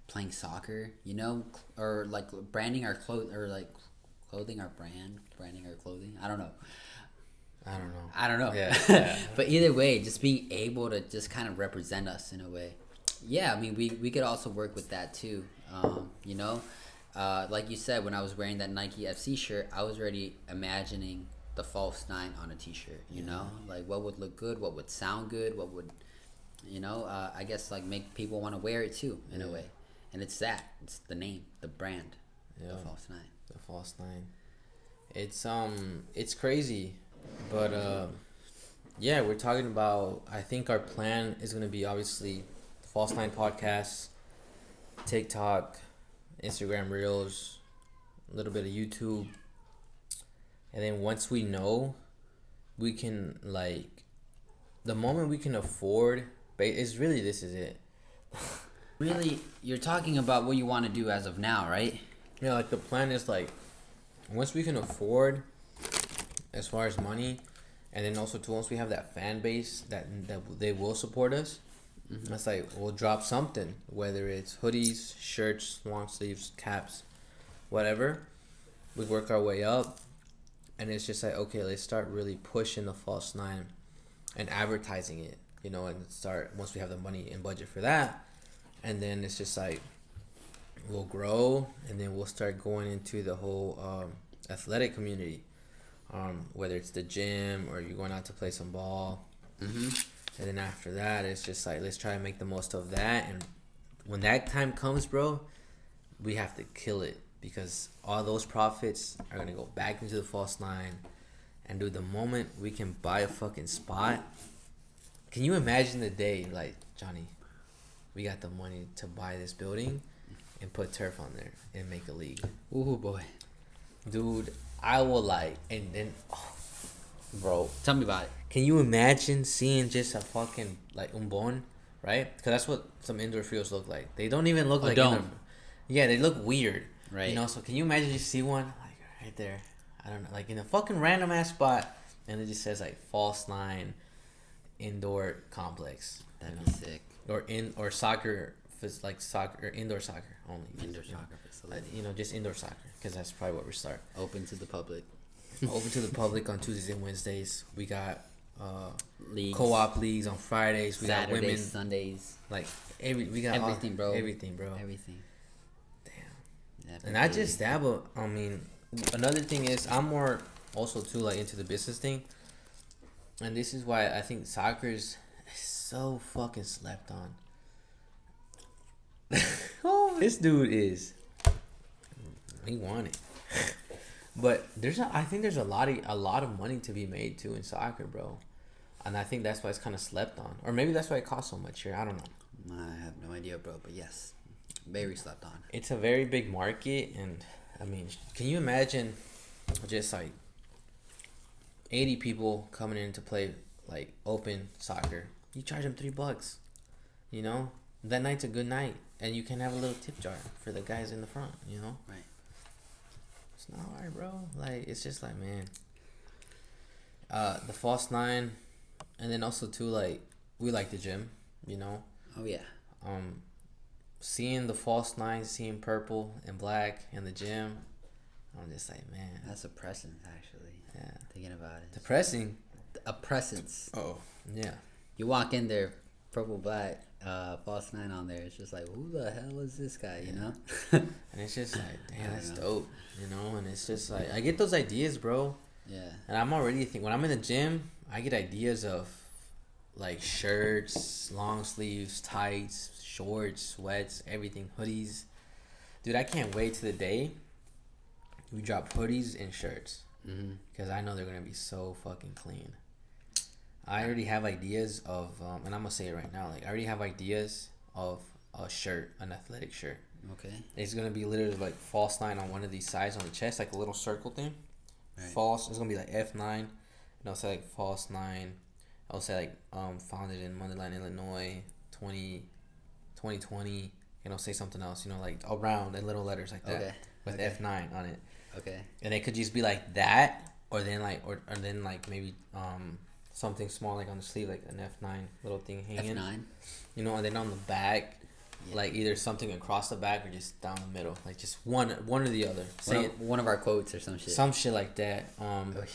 playing soccer, you know, or like branding our clothing our brand, branding our clothing. I don't know. I don't know. Yeah. Yeah. But either way, just being able to just kind of represent us in a way. Yeah, I mean, we could also work with that too. You know, like you said, when I was wearing that Nike FC shirt, I was already imagining the False Nine on a T-shirt. You know, like what would look good, what would sound good, what would You know, I guess like make people want to wear it too in a Yeah. way, and it's the name, the brand, Yeah. the False Nine. The False Nine. It's crazy, but yeah, we're talking about. I think our plan is gonna be obviously the False Nine podcast, TikTok, Instagram Reels, a little bit of YouTube, and then once we know, we can like, the moment we can afford. It's really, this is it. Really, you're talking about what you want to do as of now, right? Yeah, like the plan is like, once we can afford, as far as money, and then also too, once we have that fan base that they will support us, it's like we'll drop something, whether it's hoodies, shirts, long sleeves, caps, whatever. We work our way up, and it's just like, okay, let's start really pushing the False Nine and advertising it, you know, and start once we have the money and budget for that, and then it's just like we'll grow, and then we'll start going into the whole athletic community, whether it's the gym or you're going out to play some ball. And then after that, it's just like, let's try to make the most of that. And when that time comes, bro, we have to kill it, because all those profits are going to go back into the False Nine. And dude, the moment we can buy a fucking spot, can you imagine the day, like, Johnny, we got the money to buy this building and put turf on there and make a league. Ooh boy, Dude, I will like, and then, oh, bro, tell me about it. can you imagine seeing just a fucking, like, umbon, right? Because that's what some indoor fields look like. They don't even look A like dome. indoor- Yeah, they look weird. Right. You know, so can you imagine you see one, like, right there? I don't know, like, in a fucking random ass spot, and it just says, like, False Nine Indoor Complex. That'd you be know? sick. Or soccer, if it's like soccer, or indoor soccer only. Indoor You know? soccer facility, You know, just indoor soccer, because that's probably what we start. open to the public. Open to the public on Tuesdays and Wednesdays. We got Leagues, co-op leagues on Fridays. We got Saturdays, women, Sundays, like we got everything, bro. Everything, bro. Everything. Damn. That'd And be not crazy. just that, but I mean, another thing is I'm more also too like into the business thing, and this is why I think soccer's so fucking slept on. Oh, this dude is. He won it. But I think there's a lot of money to be made too in soccer, bro. And I think that's why it's kind of slept on, or maybe that's why it costs so much here. I don't know. I have no idea, bro. But yes, very slept on. It's a very big market, and I mean, can you imagine just like 80 people coming in to play like open soccer? You charge them $3, you know. That night's a good night, and you can have a little tip jar for the guys in the front, you know. Right. It's not hard, bro. Like, it's just like, man. The False Nine, and then also too, like, we like the gym, you know. Oh yeah. Seeing the False Nine, seeing purple and black in the gym, I'm just like, man. That's a presence, actually. Yeah. Thinking about it. Depressing. A presence. Oh. Yeah. You walk in there, purple, black, False Nine on there. It's just like, who the hell is this guy? You know. And it's just like, damn, that's dope, you know. And it's just like, I get those ideas, bro. Yeah. And I'm already thinking, when I'm in the gym, I get ideas of like shirts, long sleeves, tights, shorts, sweats, everything, hoodies. Dude, I can't wait to the day we drop hoodies and shirts, because I know they're gonna be so fucking clean. I already have ideas of, and I'm gonna say it right now. Like, I already have ideas of a shirt, an athletic shirt. Okay. It's gonna be literally like False Nine on one of these sides on the chest, like a little circle thing. Right. False. It's gonna be like F9, and I'll say like False Nine. I'll say like founded in Mundelein, Illinois, 2020, and I'll say something else. You know, like around in little letters like that, Okay. with Okay. F9 on it. Okay. And it could just be like that, or then like or then like maybe something small like on the sleeve, like an F9 little thing hanging. F9. You know, and then on the back, Yeah. like either something across the back or just down the middle, like just one or the other. Say One of our quotes or some shit. some shit like that,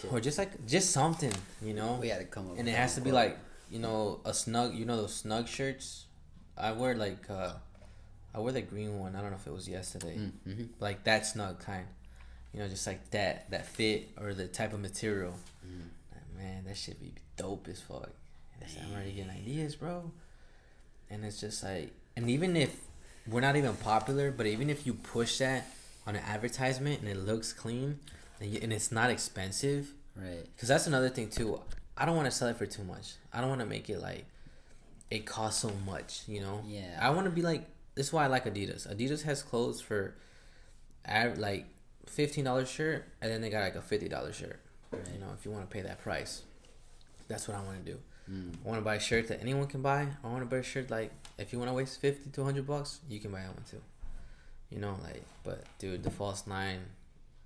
shit. or just something, you know. We had to come up. And with it has to some be quote. like, you know, a snug. You know those snug shirts. I wear like I wore the green one. I don't know if it was yesterday. Like that snug kind. You know, just like that fit or the type of material. Man, that shit be dope as fuck. I'm already getting ideas, bro. and it's just like, and even if we're not even popular, but even if you push that on an advertisement and it looks clean, and it's not expensive, Right. because that's another thing too. I don't want to sell it for too much. I don't want to make it like it costs so much, you know. Yeah. I want to be like, this is why I like Adidas. Adidas has clothes for like $15 shirt, and then they got like a $50 shirt. Right. You know, if you want to pay that price, that's what I want to do. Mm. I want to buy a shirt that anyone can buy. I want to buy a shirt like, if you want to waste $50 to $100, you can buy that one too. You know, like, but dude, the False 9,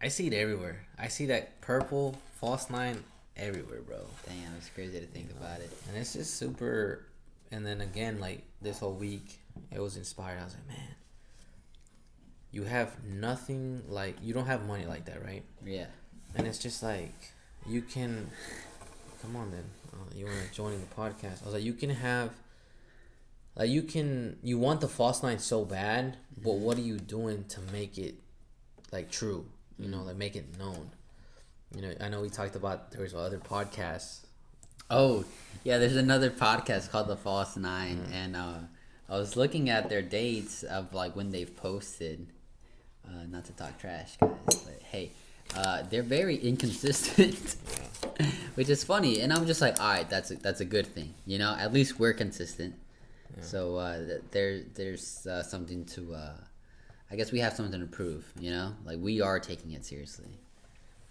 I see it everywhere. I see that purple False 9 everywhere, bro. Damn, it's crazy to think about it. And it's just super. And then again, like this whole week, it was inspired. I was like, man, you have nothing, like, you don't have money like that, right? Yeah. And it's just like, you can, come on then, you want to join the podcast? I was like, you can have, like, you want the False 9 so bad, but what are you doing to make it like true? You know, like make it known. You know, I know we talked about there was other podcasts. Oh, yeah, there's another podcast called The False 9, and I was looking at their dates of like when they've posted. Not to talk trash, guys, but hey, they're very inconsistent, which is funny. And I'm just like, all right, that's a good thing, you know. At least we're consistent. Yeah. So there's something to. I guess we have something to prove, you know. Like we are taking it seriously.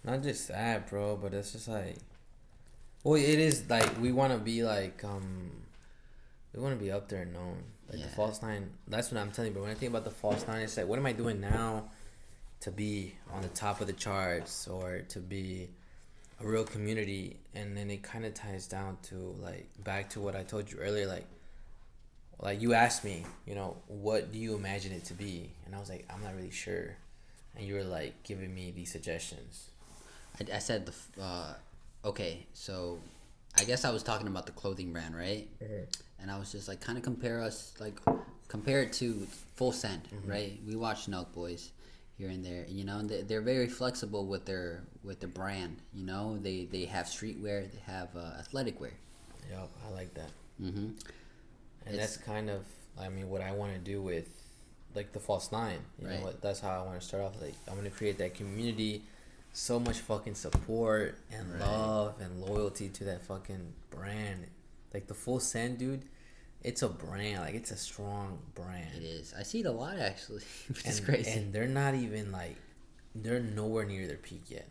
Not just that, bro, but it's just like, well, it is like we want to be like we want to be up there and known. Like the False 9, that's what I'm telling you. But when I think about the False 9, it's like, what am I doing now to be on the top of the charts or to be a real community? And then it kind of ties down to like back to what I told you earlier. Like you asked me, you know, what do you imagine it to be? And I was like, I'm not really sure. And you were like giving me these suggestions. I said okay, so I guess I was talking about the clothing brand, right? Mm-hmm. And I was just like, kind of compare it to Full Send, right? We watch Nelk Boys here and there, you know. They're very flexible with their brand, you know. They have streetwear, they have athletic wear. Yep, I like that. Mm-hmm. And that's kind of, I mean, what I want to do with like the False 9. You know what? That's how I want to start off. Like, I'm gonna create that community. So much fucking support and love and loyalty to that fucking brand. Like the Full Send, dude, it's a brand. Like, it's a strong brand. It is. I see it a lot, actually, which is crazy. And they're not even like, they're nowhere near their peak yet.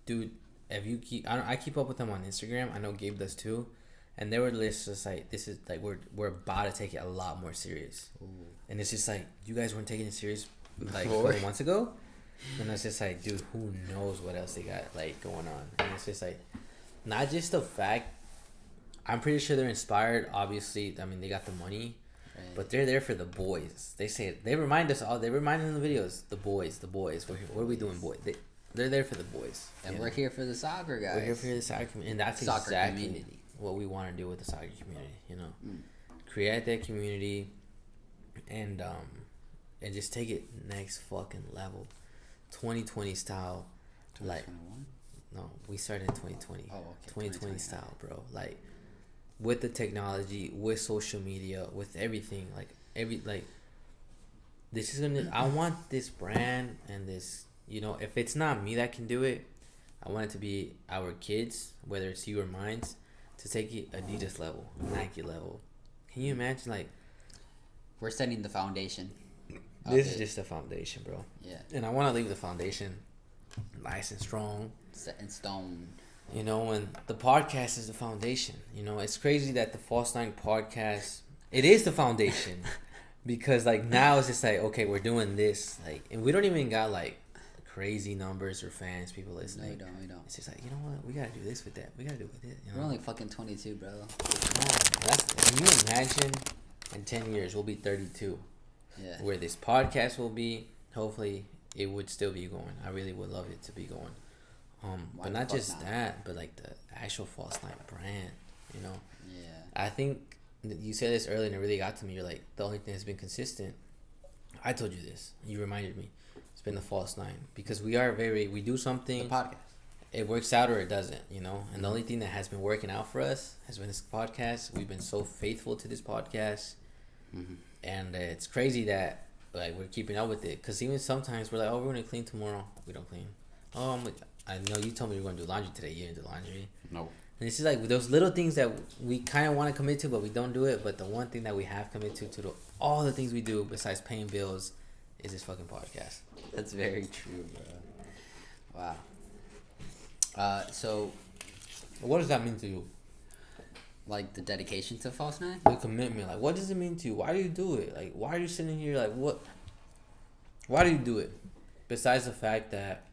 Dude, if you I keep up with them on Instagram. I know Gabe does too. And they were just like, this is like, we're about to take it a lot more serious. Ooh. And it's just like, you guys weren't taking it serious like 4 months ago. And it's just like, dude, who knows what else they got like going on? And it's just like, not just the fact. I'm pretty sure they're inspired. Obviously, I mean, they got the money, but they're there for the boys. They say they remind us all. They remind us in the videos, the boys. What are we doing, boys? They're there for the boys, and we're here for the soccer guys. We're here for the soccer community, and that's soccer exactly community. What we want to do with the soccer community. You know, create that community, and just take it next fucking level. 2020 style, 2021? No, we started in 2020. Oh, okay. 2020 style, bro. Like, with the technology, with social media, with everything, this is gonna. I want this brand and this. You know, if it's not me that can do it, I want it to be our kids, whether it's you or mine, to take it Adidas level, Nike level. Can you imagine, like, we're setting the foundation. This is just the foundation, bro. Yeah. And I want to leave the foundation nice and strong. Set in stone. You know, and the podcast is the foundation. You know, it's crazy that the False 9 podcast, it is the foundation. Because, like, now it's just like, okay, we're doing this. Like, and we don't even got, like, crazy numbers or fans, people listening. No, we don't. It's just like, you know what? We got to do this with that. We got to do it with it. You know? We're only fucking 22, bro. Can you imagine in 10 years, we'll be 32. Yeah. Where this podcast will be, hopefully it would still be going. I really would love it to be going. But not just that, but like the actual False 9 brand, you know. Yeah. I think you said this earlier and it really got to me. You're like, the only thing that's been consistent. I told you this. You reminded me. It's been the False 9 because we do something. The podcast. It works out or it doesn't, you know. And the only thing that has been working out for us has been this podcast. We've been so faithful to this podcast. And it's crazy that like we're keeping up with it. Cause even sometimes we're like, oh, we're gonna clean tomorrow. We don't clean. Oh, I know you told me you were gonna do laundry today. You didn't do laundry. No. And it's just like those little things that we kind of want to commit to, but we don't do it. But the one thing that we have committed to all the things we do besides paying bills is this fucking podcast. That's very true, bro. Wow. So, what does that mean to you? like the dedication to False Nine? The commitment. Like, what does it mean to you? Why do you do it? Like, why are you sitting here? Like, what? Why do you do it? Besides the fact that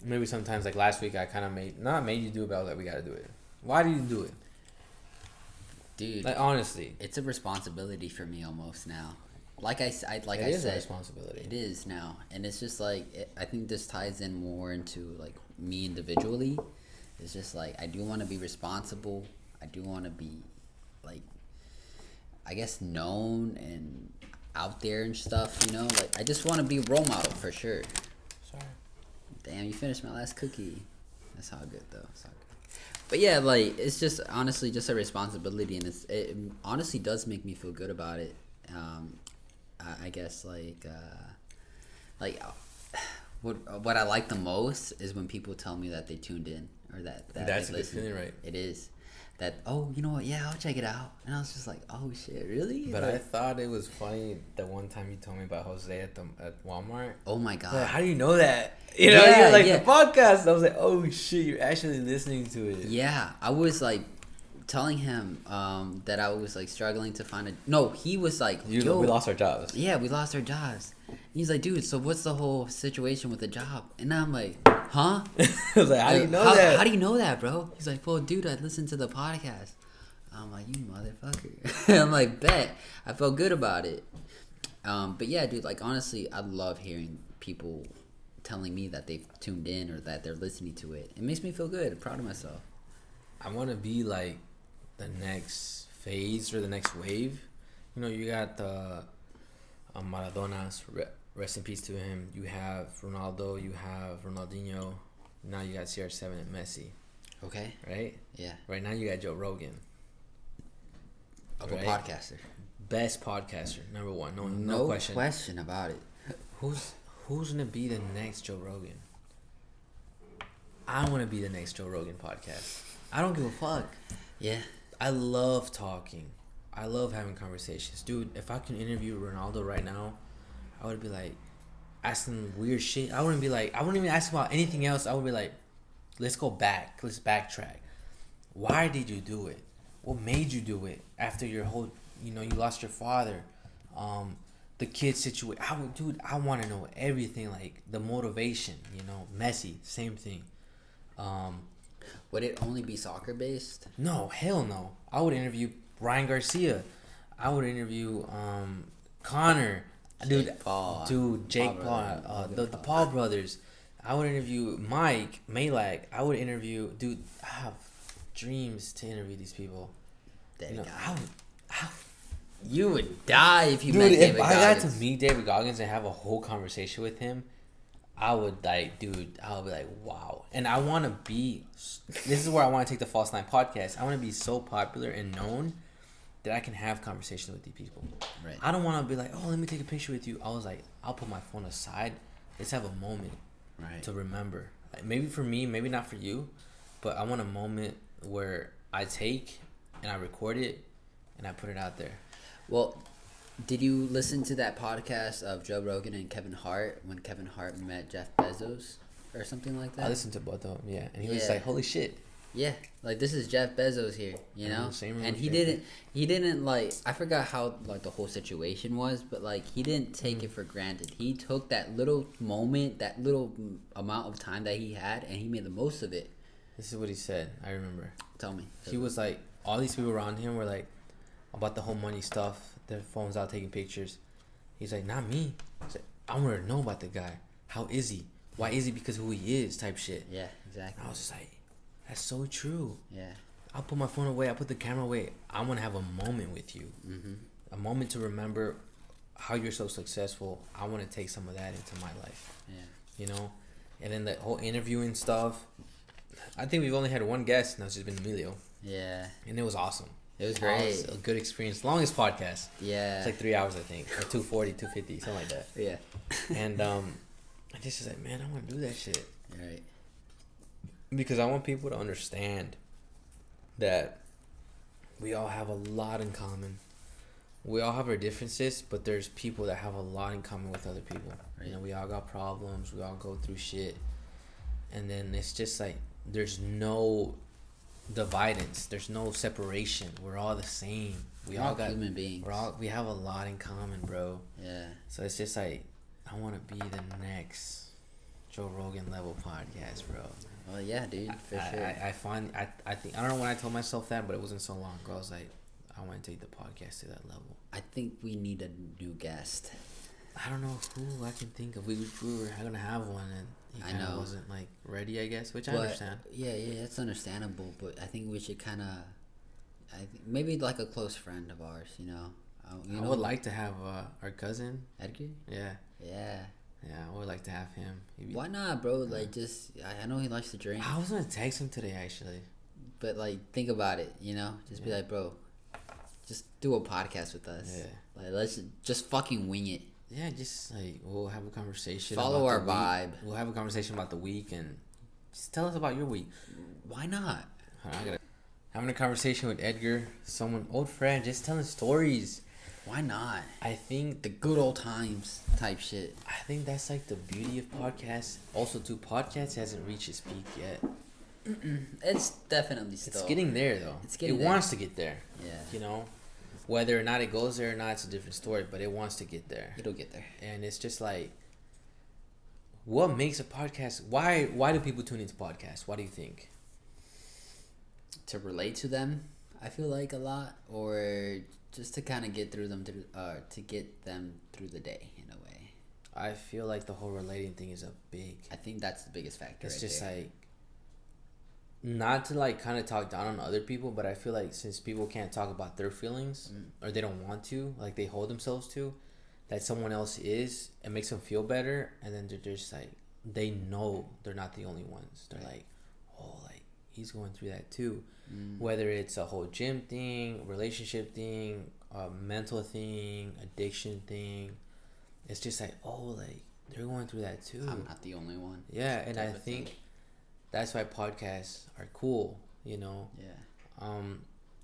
maybe sometimes, like last week, I kind of made you do it, but I was like, we gotta do it. Why do you do it? Dude, Like, honestly. it's a responsibility for me almost now. Like I said, It is a responsibility. it is now, and it's just like I think this ties in more into like me individually. It's just like I do want to be responsible. I do want to be like, I guess, known and out there and stuff. You know, like I just want to be a role model for sure. Sorry. Damn, you finished my last cookie. That's all good though. It's all good. But yeah, like it's just honestly just a responsibility, and it honestly does make me feel good about it. I guess like what I like the most is when people tell me that they tuned in or that That's they a good feeling, right? It is that, oh, you know what? Yeah, I'll check it out. And I was just like, oh shit, really? But like, I thought it was funny the one time you told me about Jose at Walmart. oh my god, Like, how do you know that? You know, Yeah, you're like yeah. the podcast. I was like, oh shit, you're actually listening to it. yeah, I was like telling him that I was like struggling to find a. No, he was like, yo, We lost our jobs. yeah, we lost our jobs. He's like, dude, so what's the whole situation with the job? And I'm like, huh? I was like, how do you know how, that? How do you know that, bro? He's like, well, dude, I listened to the podcast. I'm like, you motherfucker. I'm like, bet. I felt good about it. But yeah, dude, like honestly, I love hearing people telling me that they've tuned in or that they're listening to it. It makes me feel good. I'm proud of myself. I want to be like the next phase or the next wave. You know, you got Maradona's, rest in peace to him. You have Ronaldo, you have Ronaldinho. Now you got CR7 and Messi, Okay. right? Yeah. Right now you got Joe Rogan. Of Right. a podcaster. Best podcaster, number one. No No question. question about it. Who's gonna be the next Joe Rogan? I want to be the next Joe Rogan podcast. I don't give a fuck. Yeah. I love talking. I love having conversations, dude. If I can interview Ronaldo right now, I would be like asking weird shit. I wouldn't even ask about anything else. I would be like, let's go back. Let's backtrack. Why did you do it? What made you do it after your whole, you lost your father, the kid situation? I want to know everything, like the motivation. Messi, same thing. Would it only be soccer based? No, hell no. I would interview Ryan Garcia. I would interview Connor. Jake Paul. Jake Paul. The Paul brothers. I would interview Mike Malak. I would interview, dude. I have dreams to interview these people. You would die if you Dude, met if David I got Goggins. to meet David Goggins and have a whole conversation with him, I would I would be like, wow. And I want to be, this is where I want to take the False Nine podcast. I want to be so popular and known that I can have conversations with these people. Right. I don't want to be like, oh, let me take a picture with you. I was like, I'll put my phone aside. Let's have a moment Right. to remember. Like, maybe for me, maybe not for you, but I want a moment where I take and I record it and I put it out there. Well, did you listen to that podcast of Joe Rogan and Kevin Hart when Kevin Hart met Jeff Bezos or something like that? I listened to both of them, yeah. And he was Yeah. like, holy shit. Yeah, like this is Jeff Bezos here, you Yeah, know. same And he relationship. didn't like. I forgot how like the whole situation was, but like he didn't take it for granted. He took that little moment, that little amount of time that he had, and he made the most of it. This is what he said. I remember. Tell me. He was like, all these people around him were like, about the whole money stuff, their phones out taking pictures. He's like, not me. He's like, I want to know about the guy. How is he? Why is he? Because who he is, type shit. Yeah, exactly. And I was just like, that's so true. Yeah. I'll put my phone away. I'll put the camera away. I want to have a moment with you. Mhm. A moment to remember how you're so successful. I want to take some of that into my life. Yeah. And then the whole interviewing stuff. I think we've only had one guest, and that's just been Emilio. Yeah. And it was awesome. It was It great. was a good experience. Longest podcast. Yeah. It's like 3 hours, I think, or 240, 250, something like that. Yeah. And I just was like, man, I want to do that shit Right. because I want people to understand that we all have a lot in common. We all have our differences, but there's people that have a lot in common with other people. Right. You know, we all got problems. We all go through shit, and then it's just like there's no dividance. There's no separation. We're all the same. We We're all all got. human beings. We have a lot in common, bro. Yeah. So it's just like I want to be the next Joe Rogan level podcast, bro. Well, yeah, dude, for sure. I think I don't know when I told myself that, but it wasn't so long ago. I was like, I want to take the podcast to that level. I think we need a new guest. I don't know who I can think of. We were gonna have one, and he I kind of know. wasn't like ready, I guess, which I But, understand. Yeah, that's understandable. But I think we should kind of, maybe like a close friend of ours. You know, I would like to have our cousin. Edgar. Yeah, Yeah. I would like to have him. Why not, bro? Like, just I know he likes to drink, I was gonna text him today, actually. but like, think about it. You know, just be Yeah. like, bro, just do a podcast with us. Yeah. Like, let's just fucking wing it. Yeah, just like we'll have a conversation. Follow about our the week. vibe. We'll have a conversation about the week and just tell us about your week. Why not? Having a conversation with Edgar, someone old friend, just telling stories. Why not? I think The good old times type shit. I think that's like the beauty of podcasts. Also, too, podcast hasn't reached its peak yet. It's definitely still. It's getting there though. It's getting it there. wants to get there. Yeah. You know, whether or not it goes there or not, it's a different story. But it wants to get there, It'll get there. and it's just like, what makes a podcast? Why do people tune into podcasts? What do you think? To relate to them, I feel like a lot, or just to kind of get through them to get them through the day in a way. I feel like the whole relating thing is a big. I think that's the biggest factor. It's right just there. like, not to like kind of talk down on other people, but I feel like since people can't talk about their feelings or they don't want to, like they hold themselves to, that someone else is, it makes them feel better, and then they're just like they know they're not the only ones. They're like, oh, like he's going through that too. Whether it's a whole gym thing, relationship thing, a mental thing, addiction thing, it's just like, oh, like they're going through that too. I'm not the only one. Yeah, and I type of think thing. that's why podcasts are cool, you know. Yeah,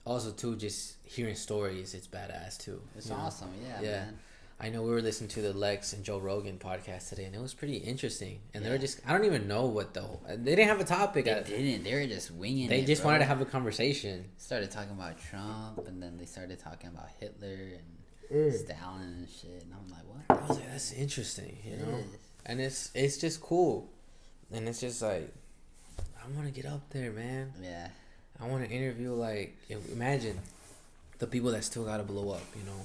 Also too, just hearing stories, it's badass too. it's you know? awesome. Yeah, Yeah. man. I know we were listening to the Lex and Joe Rogan podcast today, and it was pretty interesting. And they were Yeah. just, I don't even know what they didn't have a topic. They didn't. They were just winging it. They just bro. wanted to have a conversation. Started talking about Trump, and then they started talking about Hitler and Stalin and shit. And I'm like, what? I was like, that's interesting, you It know. is. And it's just cool, and it's just like, I want to get up there, man. Yeah. I want to interview, like, imagine the people that still gotta blow up, you know.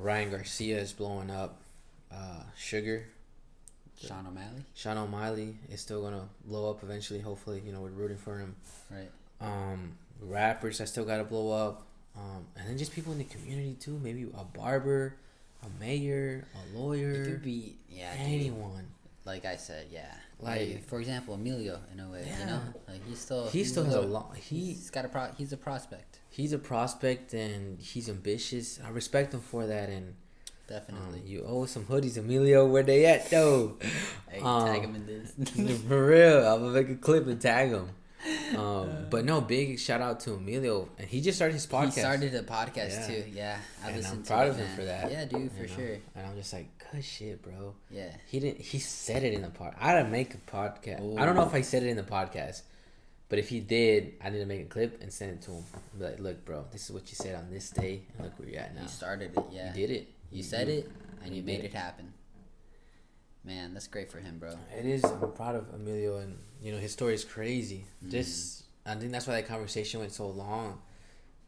Ryan Garcia is blowing up. Sugar, Sean O'Malley. Sean O'Malley is still gonna blow up eventually. Hopefully, you know, we're rooting for him. Right. Rappers that still gotta blow up. And then just people in the community too. Maybe a barber, a mayor, a lawyer, It could be, yeah, dude. anyone. Like I said, yeah. Like- For example, Emilio, in a way, you know, Yeah. like he He still has a lot. He's got a he's a prospect, He's a prospect and he's ambitious. I respect him for that. And definitely. you owe some hoodies, Emilio. Where they at though? Hey, tag him in this. For real, I'm gonna make a clip and tag him. But no, big shout out to Emilio, and he just started his podcast. He started a podcast Yeah. too. Yeah, I And listened I'm to proud it, of him man. for that. Yeah, dude, for you know? sure. And I'm just like, good shit, bro. Yeah. He said it in the pod. I gotta make a podcast. I don't know if I said it in the podcast, but if he did, I need to make a clip and send it to him. Be like, look, bro, this is what you said on this day, and look where you're at now. You started it. Yeah. You did it. You said it, and you You made did it happen. Man, that's great for him, bro. It is. I'm proud of Emilio, and you know his story is crazy. Just, I think that's why that conversation went so long,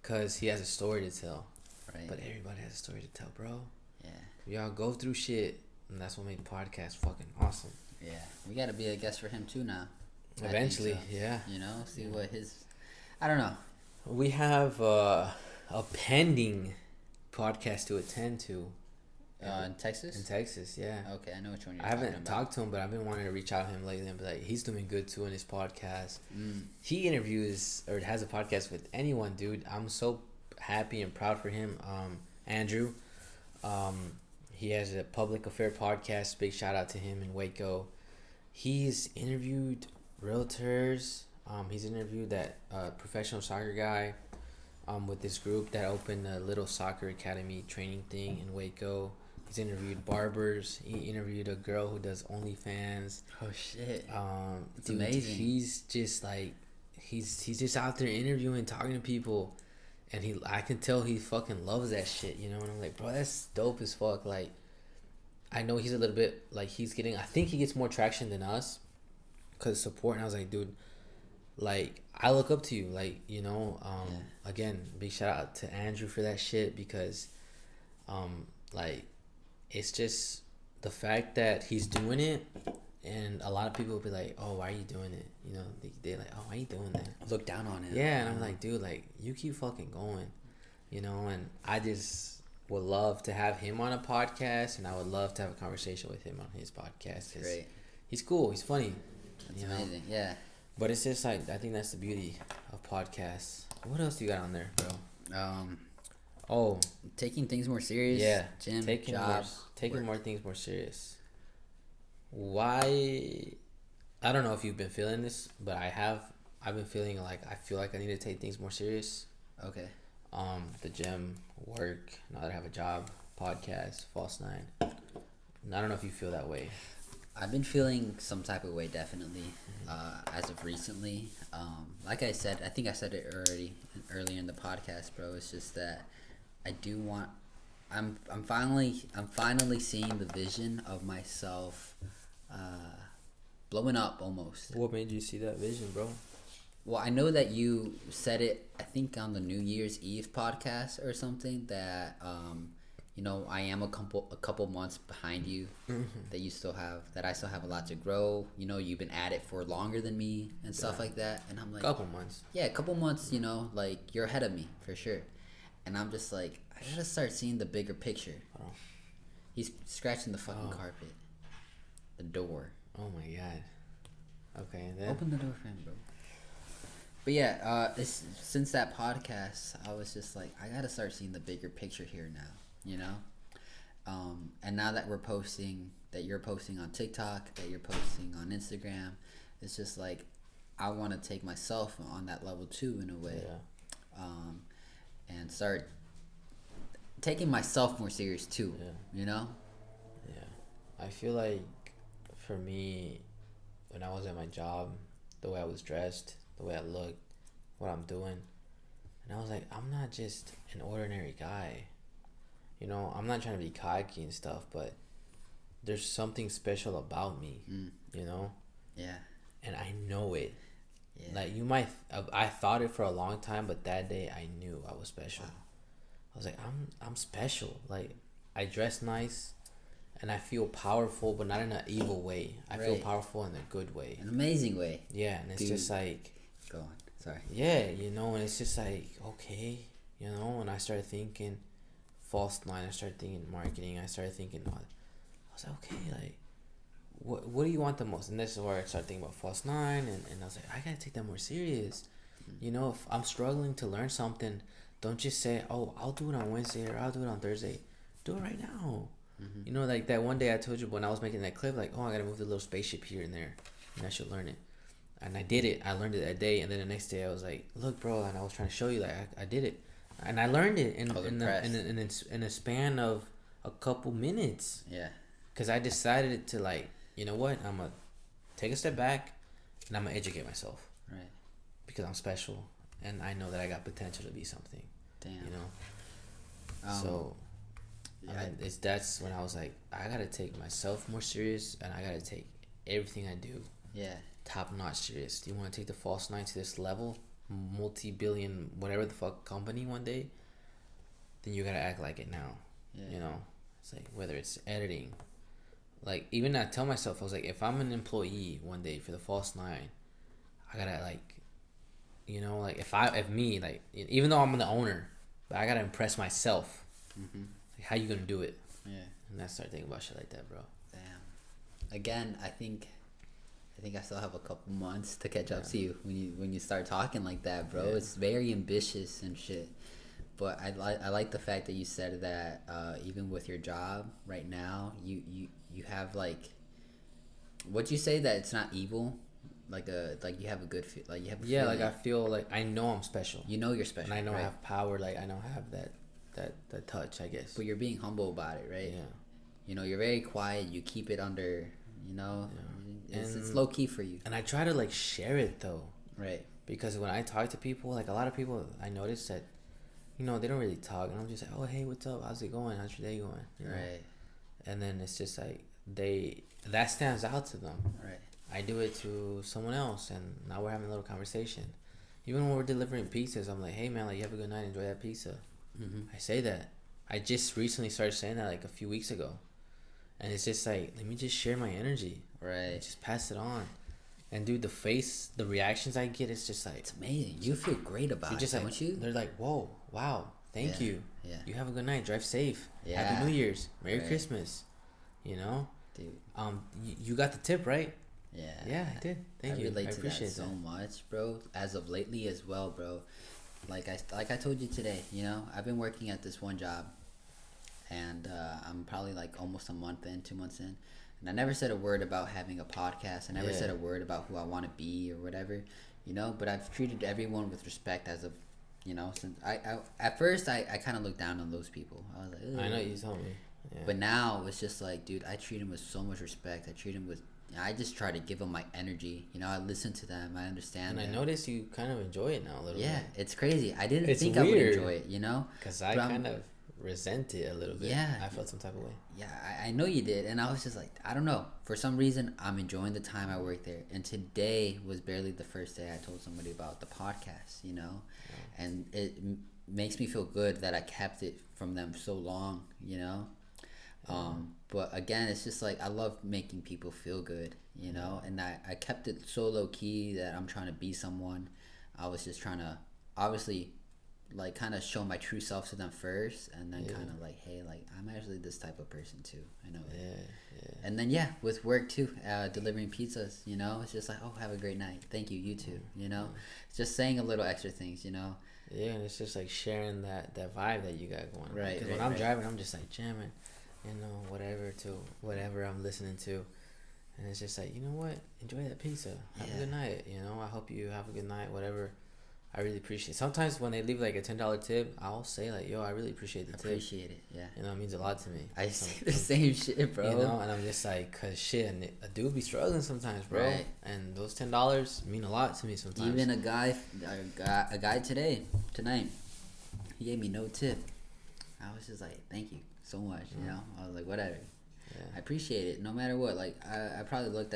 cause he has a story to tell. Right. But everybody has a story to tell, bro. Yeah. We all go through shit, and that's what made podcasts fucking awesome. Yeah. We got to be a guest for him too now. I think Eventually, so. yeah. You know, see what his. I don't know. We have a pending podcast to attend to. In Texas? In Texas, yeah. Okay, I know which one you're I talking haven't about. talked to him, but I've been wanting to reach out to him lately and be like, he's doing good too in his podcast. He interviews or has a podcast with anyone, dude. I'm so happy and proud for him. Andrew, he has a public affair podcast. Big shout out to him in Waco. He's interviewed realtors. He's interviewed that professional soccer guy with this group that opened a little soccer academy training thing in Waco. He's interviewed barbers. He interviewed a girl who does OnlyFans. Oh shit! It's Dude, amazing. He's just like, he's just out there interviewing, talking to people, and I can tell he fucking loves that shit, you know. And I'm like, bro, that's dope as fuck. Like, I know he's a little bit like I think he gets more traction than us, cause support. And I was like, dude, like I look up to you, like, you know. Again, big shout out to Andrew for that shit because, like, it's just the fact that he's doing it, and a lot of people will be like, "Oh, why are you doing it?" You know, they're like, "Oh, why are you doing that?" Look down on him. Yeah, and I'm like, dude, like you keep fucking going, you know. And I just would love to have him on a podcast, and I would love to have a conversation with him on his podcast. Great. He's cool. He's funny. That's you know? amazing. Yeah. But it's just like I think that's the beauty of podcasts. What else do you got on there, bro? Oh, Taking things more serious. yeah, Gym, taking job, taking work. more things more serious. Why? I don't know if you've been feeling this, but I have. I've been feeling like I feel like I need to take things more serious. Okay. The gym, work. Now that I have a job, podcast, False Nine. I don't know if you feel that way. I've been feeling some type of way, definitely, as of recently. Like I said, I think I said it earlier in the podcast, bro. It's just that I do want. I'm finally seeing the vision of myself, blowing up almost. What made you see that vision, bro? Well, I know that you said it. I think on the New Year's Eve podcast or something that you know, I am a couple months behind you. That you still have, that I still have a lot to grow. You know, you've been at it for longer than me and stuff like that. And I'm like, Couple months. yeah, a couple months. You know, like you're ahead of me for sure. And I'm just like, I gotta start seeing the bigger picture. Oh. He's scratching the fucking carpet, the door. Oh my god. Okay, then. Open the door for him, bro. But yeah, since that podcast, I was just like, I gotta start seeing the bigger picture here now, you know? And now that that you're posting on TikTok, that you're posting on Instagram, it's just like, I want to take myself on that level too, in a way. Yeah. And start taking myself more serious too, you know? Yeah. I feel like, for me, when I was at my job, the way I was dressed, the way I looked, what I'm doing, and I was like, I'm not just an ordinary guy. You know, I'm not trying to be cocky and stuff, but there's something special about me, you know? Yeah. And I know it. Yeah. Like, I thought it for a long time, but that day I knew I was special. Wow. I was like, I'm special. Like, I dress nice, and I feel powerful, but not in an evil way. I feel powerful in a good way. An amazing way. Yeah, and it's just like... Go on. Sorry. Yeah, you know, and it's just like, okay, you know, and I started thinking False Nine, I started thinking marketing, I started thinking, I was like, okay, like, what do you want the most? And this is where I started thinking about False Nine, and I was like, I gotta take that more serious. You know, if I'm struggling to learn something, don't just say, oh, I'll do it on Wednesday or I'll do it on Thursday. Do it right now. You know, like that one day I told you when I was making that clip, like, oh, I gotta move the little spaceship here and there, and I should learn it. And I did it. I learned it that day, and then the next day I was like, look, bro, and I was trying to show you, like, I did it. And I learned it in a span of a couple minutes. Yeah. Because I decided to, like, you know what? I'm going to take a step back, and I'm going to educate myself. Right. Because I'm special, and I know that I got potential to be something. Damn. You know? So, yeah. I mean, that's when I was like, I got to take myself more serious, and I got to take everything I do top-notch serious. Do you want to take the False Nine to this level? Multi-billion, whatever the fuck company one day? Then you got to act like it now. Yeah. You know? It's like, whether it's editing. Like, even I tell myself, I was like, if I'm an employee one day for the False Nine, I got to, like, you know, like, if me, like, even though I'm the owner, but I got to impress myself. Like, how you going to do it? Yeah. And I started thinking about shit like that, bro. Damn. Again, I think I still have a couple months to catch up to you when you start talking like that, bro. Yeah. It's very ambitious and shit. But I like the fact that you said that even with your job right now, you have like, what'd you say, that it's not evil, like you have a good like you have a Yeah, feeling. like I feel like I know I'm special. You know you're special, And I know right? I have power. Like I know I have that touch, I guess. But you're being humble about it, right? Yeah. You know, you're very quiet. You keep it under. You know, it's And- low key for you, And I try to like share it though, right? because when I talk to people, like a lot of people, I notice that, you know, they don't really talk, and I'm just like, oh hey, what's up? How's it going? How's your day going? You know? Right, And then it's just like that stands out to them. right. I do it to someone else, and now we're having a little conversation. Even when we're delivering pizzas, I'm like, hey man, like you have a good night, enjoy that pizza. Mm-hmm. I say that. I just recently started saying that like a few weeks ago, and it's just like, let me just share my energy, Right. just pass it on. And dude, the reactions I get, it's just like, It's amazing. You feel great about you're it, just like, don't you? they're like, whoa, wow, thank Yeah, you. yeah. You have a good night. Drive safe. Yeah. Happy New Year's. Merry Right. Christmas. You know. Dude. You got the tip right. Yeah. Yeah, I did. Thank you. relate I to appreciate that so much, bro. As of lately as well, bro. Like I told you today, you know, I've been working at this one job, and I'm probably like almost a month in, 2 months in, and I never said a word about having a podcast. I never Yeah. said a word about who I want to be or whatever, you know. But I've treated everyone with respect as of, you know, since I at first I kind of looked down on those people. I was like, ugh. I know you told me. Yeah. But now it's just like, dude, I treat them with so much respect. I treat them with, I just try to give them my energy. You know, I listen to them. I understand. And I them. noticed you kind of enjoy it now a little Yeah, bit. it's crazy. I didn't It's think I would weird. enjoy it, you know? Because I But I'm- kind of resent it a little bit. Yeah. I felt some type of way. Yeah, I know you did. And I was just like, I don't know. For some reason, I'm enjoying the time I work there. And today was barely the first day I told somebody about the podcast, you know? And it makes me feel good that I kept it from them so long, you know? But again, it's just like, I love making people feel good, you know? And I kept it so low key that I'm trying to be someone. I was just trying to, obviously, like kind of show my true self to them first, and then kind of like, hey, like I'm actually this type of person too. I know it. Yeah. And then yeah, with work too, delivering pizzas, you know, it's just like, oh, have a great night, thank you, you too, you know. It's just saying a little extra things, you know. Yeah, and it's just like sharing that vibe that you got going on. Right, Because right, when I'm right. driving, I'm just like jamming, you know, whatever I'm listening to. And it's just like, you know what? Enjoy that pizza. Have Yeah. a good night. You know, I hope you have a good night, whatever. I really appreciate it. Sometimes when they leave like a $10 tip, I'll say like, yo, I really appreciate the tip. Appreciate it, yeah. You know, it means a lot to me. I say the same shit, bro. You know, and I'm just like, cause shit, and a dude be struggling sometimes, bro. Right. And those $10 mean a lot to me sometimes. Even a guy tonight, he gave me no tip. I was just like, thank you so much, you know. I was like, whatever. Yeah. I appreciate it, no matter what. Like I probably looked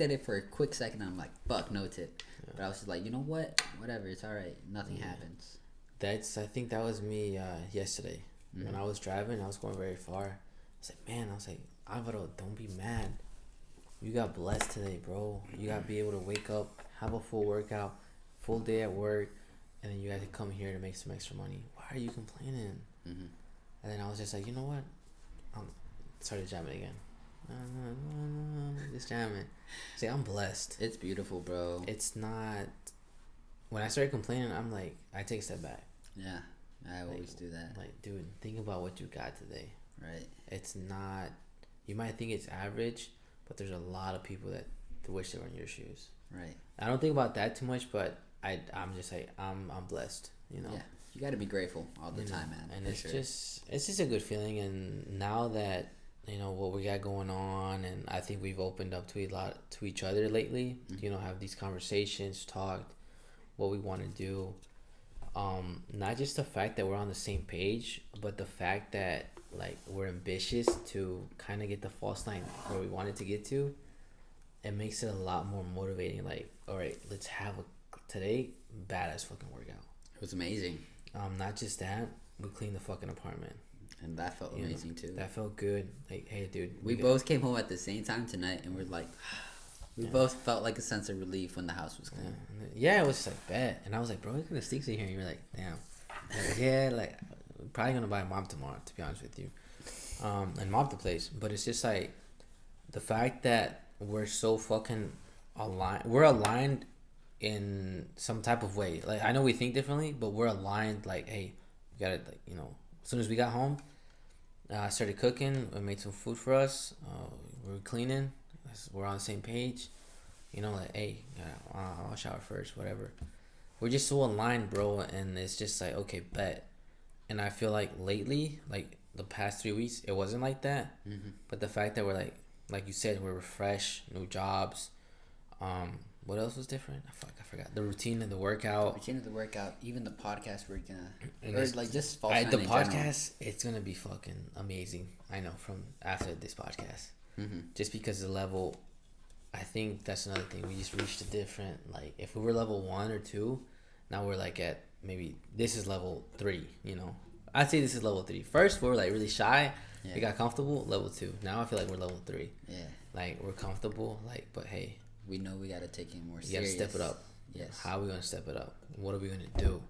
at it for a quick second, and I'm like, fuck, no tip. But I was just like, you know what, whatever, it's all right. Nothing happens. I think that was me yesterday. Mm-hmm. When I was driving, I was going very far. I was like, Alvaro, don't be mad. You got blessed today, bro. You got to be able to wake up, have a full workout, full day at work, and then you got to come here to make some extra money. Why are you complaining? Mm-hmm. And then I was just like, you know what? Started jamming again. Just jamming. See, I'm blessed. It's beautiful, bro. It's not. When I started complaining, I'm like, I take a step back. Yeah, I always do that. Like, dude, think about what you got today. Right. It's not. You might think it's average, but there's a lot of people that wish they were in your shoes. Right. I don't think about that too much, but I'm just like, I'm blessed. You know. Yeah. You got to be grateful all the You know, time, man. And for it's sure. just a good feeling. And now that you know what we got going on, and I think we've opened up to each other lately. Mm-hmm. You know, have these conversations, talked what we want to do. Not just the fact that we're on the same page, but the fact that like we're ambitious to kind of get the false line where we wanted to get to. It makes it a lot more motivating. Like, all right, let's have today badass fucking workout. It was amazing. Not just that, we cleaned the fucking apartment. And that felt You know, amazing too. That felt good. Like, hey, dude. We both came home at the same time tonight, and we're like, we both felt like a sense of relief when the house was clean. Yeah, it was just like bet, and I was like, bro, look at the sneaks in here. And you're like, damn. Like, yeah, like, we're probably gonna buy a mom tomorrow. To be honest with you, and mob the place. But it's just like the fact that we're so fucking aligned. We're aligned in some type of way. Like I know we think differently, but we're aligned. Like, hey, we gotta like as soon as we got home, I started cooking. I made some food for us. We were cleaning. We're on the same page. Like, hey, I'll shower first, whatever. We're just so aligned, bro, and it's just like, okay, bet. And I feel like lately, like the past 3 weeks, it wasn't like that. Mm-hmm. But the fact that we're like you said, we're fresh, new jobs. What else was different? I forgot. The routine of the workout. Even the podcast we're gonna, And or it's- like just false the in podcast, it's gonna be fucking amazing. I know from after this podcast, Mm-hmm. just because the level. I think that's another thing. We just reached a different like. If we were level 1 or 2, now we're like at maybe this is level 3. I'd say this is level 3. First, we were like really shy. Yeah. We got comfortable. Level 2. Now I feel like we're level 3. Yeah. Like we're comfortable. Like, but hey, We know we gotta take it more you gotta serious. step it up. Yes. How are we gonna step it up? What are we gonna do?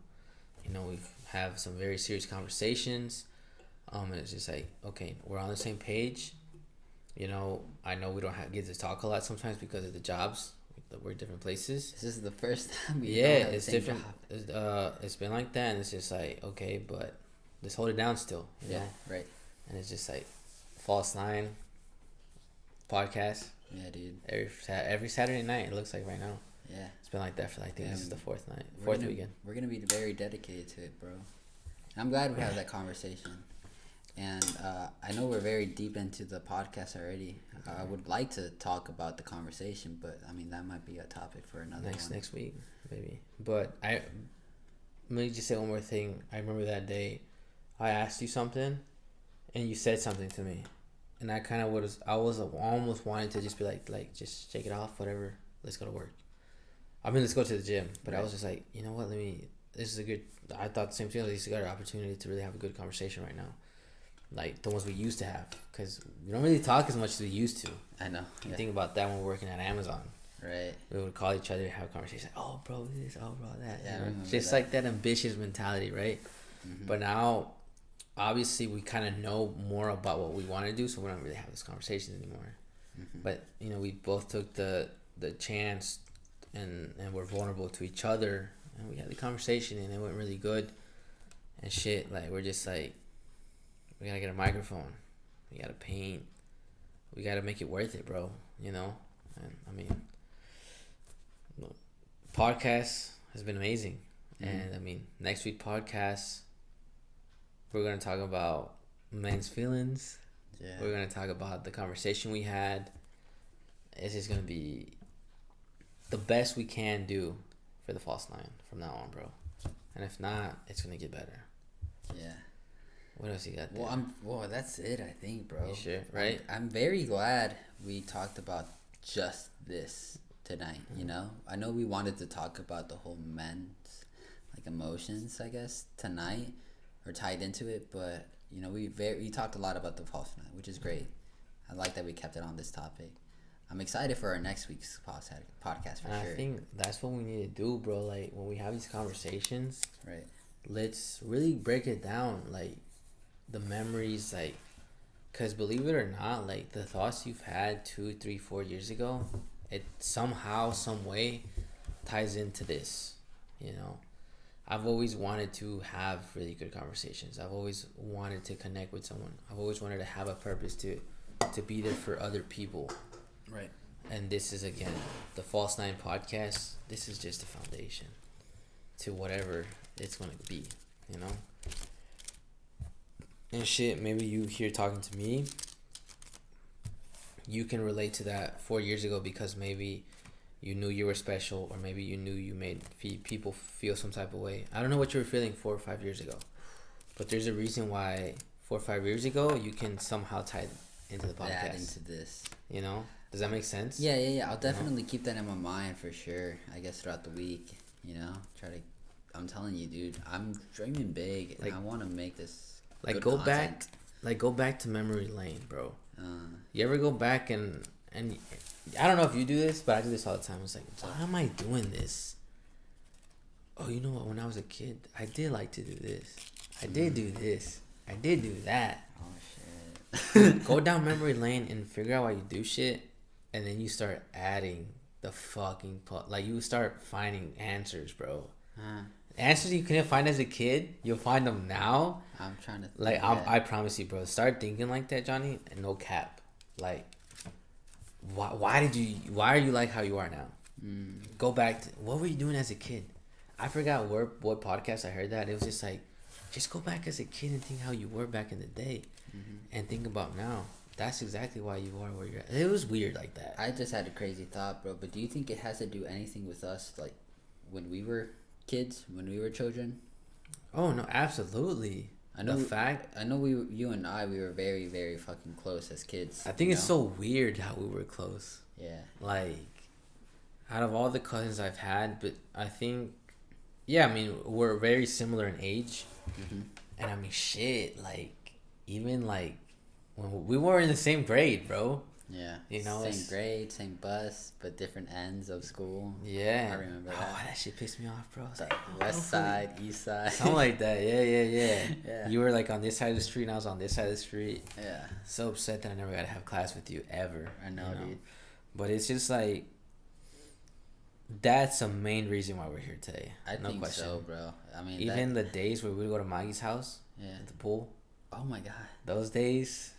We have some very serious conversations. And it's just like, okay, we're on the same page. I know we don't get to talk a lot sometimes because of the jobs. We're different places. This is the first time we. Yeah, don't have the it's same different. job. It's been like that, and it's just like, okay, but let's hold it down still. Yeah. Right. And it's just like False Line podcast Yeah, dude. every Saturday night. It looks like right now. Yeah. It's been like that for like, I think this is the fourth weekend. We're gonna be very dedicated to it, bro. I'm glad we have that conversation. And I know we're very deep into the podcast already. I would like to talk about the conversation, but I mean that might be a topic for another one. Next week, maybe. But let me just say one more thing. I remember that day, I asked you something, and you said something to me, and I kind of I was almost wanting to just be like just shake it off, whatever. Let's go to work. Let's go to the gym. But I was just like, you know what? This is a good. I thought the same thing. This is a good opportunity to really have a good conversation right now. Like the ones we used to have, because we don't really talk as much as we used to. I know. You think about that when we're working at Amazon. Right. We would call each other and have a conversation. Oh, bro, this. Oh, bro, that. Yeah, I remember just that. like that ambitious mentality, right? Mm-hmm. But now, obviously, we kind of know more about what we want to do, so we don't really have this conversation anymore. Mm-hmm. But we both took the chance, and we're vulnerable to each other, and we had the conversation, and it went really good, and shit. Like we're just like, we gotta get a microphone, we gotta paint, we gotta make it worth it, bro. And podcast has been amazing. Mm-hmm. And next week podcast, we're gonna talk about men's feelings. Yeah. We're gonna talk about the conversation we had. It's just gonna be the best we can do for the False Line from now on, bro. And if not, it's gonna get better. Yeah. What else you got there? Well, that's it, I think, bro. You sure? Right? I'm very glad we talked about just this tonight, I know we wanted to talk about the whole men's, emotions, I guess, tonight, or tied into it, but, we talked a lot about the False Line, which is great. I like that we kept it on this topic. I'm excited for our next week's podcast, for sure. I think that's what we need to do, bro. Like, when we have these conversations, Right. let's really break it down, the memories, because believe it or not, the thoughts you've had 2, 3, 4 years ago, it somehow, some way ties into this. I've always wanted to have really good conversations. I've always wanted to connect with someone. I've always wanted to have a purpose to be there for other people. Right. And this is, again, the False Nine podcast. This is just a foundation to whatever it's going to be, And shit, maybe you here talking to me, you can relate to that 4 years ago because maybe you knew you were special, or maybe you knew you made people feel some type of way. I don't know what you were feeling 4 or 5 years ago, but there's a reason why 4 or 5 years ago you can somehow tie into the podcast. Add into this. Does that make sense? Yeah. I'll definitely keep that in my mind for sure. I guess throughout the week, I'm telling you, dude, I'm dreaming big, and I want to make this good go content. go back to memory lane, bro. You ever go back and I don't know if you do this, but I do this all the time. It's like, why am I doing this? Oh, you know what? When I was a kid, I did like to do this. I did do this. I did do that. Oh shit. Dude, go down memory lane and figure out why you do shit, and then you start adding the fucking like you start finding answers, bro. Answers you couldn't find as a kid, you'll find them now. I'm trying to think, like I promise you, bro. Start thinking like that, Johnny, and no cap. Like, why are you like how you are now? Go back to what were you doing as a kid? I forgot what podcast I heard that. It was just like, just go back as a kid and think how you were back in the day, and think about now. That's exactly why you are where you're at. It was weird like that. I just had a crazy thought, bro. But do you think it has to do anything with us, like when we were kids, when we were children? Oh no, absolutely. I know you and I, we were very, very fucking close as kids. I think it's so weird how we were close. Yeah. Like, out of all the cousins I've had, but I think, yeah, I mean, we're very similar in age. And I mean, shit, like, even like, when we were in the same grade, bro. Yeah. You know, same grade, same bus, but different ends of school. Yeah. I remember that. Oh, that shit pissed me off, bro. It's Like west side, east side. Something like that. Yeah. Yeah. You were like on this side of the street and I was on this side of the street. Yeah. So upset that I never got to have class with you ever. I know, dude. But it's just like, that's the main reason why we're here today. I think so, bro. I mean, even the days where we would go to Maggie's house, at the pool. Oh my god. Those days,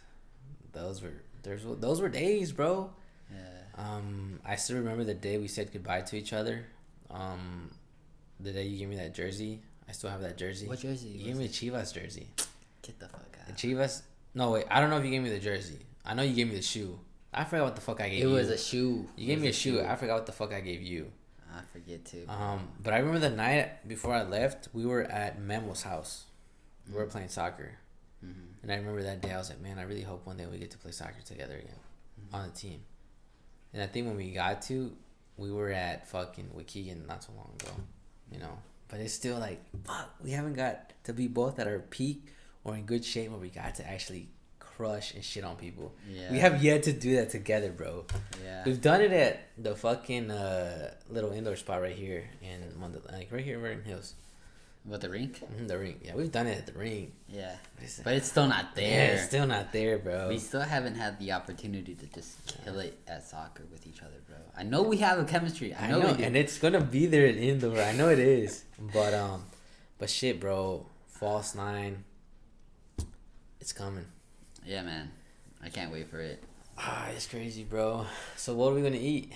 those were days, bro. Yeah. I still remember the day we said goodbye to each other. The day you gave me that jersey. I still have that jersey. What jersey? You gave me a Chivas jersey. Get the fuck out. Chivas. No wait, I don't know if you gave me the jersey. I know you gave me the shoe. I forgot what the fuck I gave you. It was a shoe. You gave me a shoe. I forgot what the fuck I gave you. I forget too. But I remember the night before I left, we were at Memo's house. We were playing soccer. And I remember that day, I was like, man, I really hope one day we get to play soccer together again on the team. And I think when we got to, we were at fucking Waukegan not so long ago, you know. But it's still like, fuck, we haven't got to be both at our peak or in good shape where we got to actually crush and shit on people. Yeah. We have yet to do that together, bro. Yeah. We've done it at the fucking little indoor spot right here in like right here in Vernon Hills. What, the rink? The rink. Yeah, we've done it at the rink. Yeah. But it's still not there. Yeah, it's still not there, bro. We still haven't had the opportunity to just kill it at soccer with each other, bro. I know we have a chemistry. I know we do. And it's gonna be there at indoor. I know it is. But shit, bro. False 9. It's coming. Yeah, man. I can't wait for it. It's crazy, bro. So what are we gonna eat?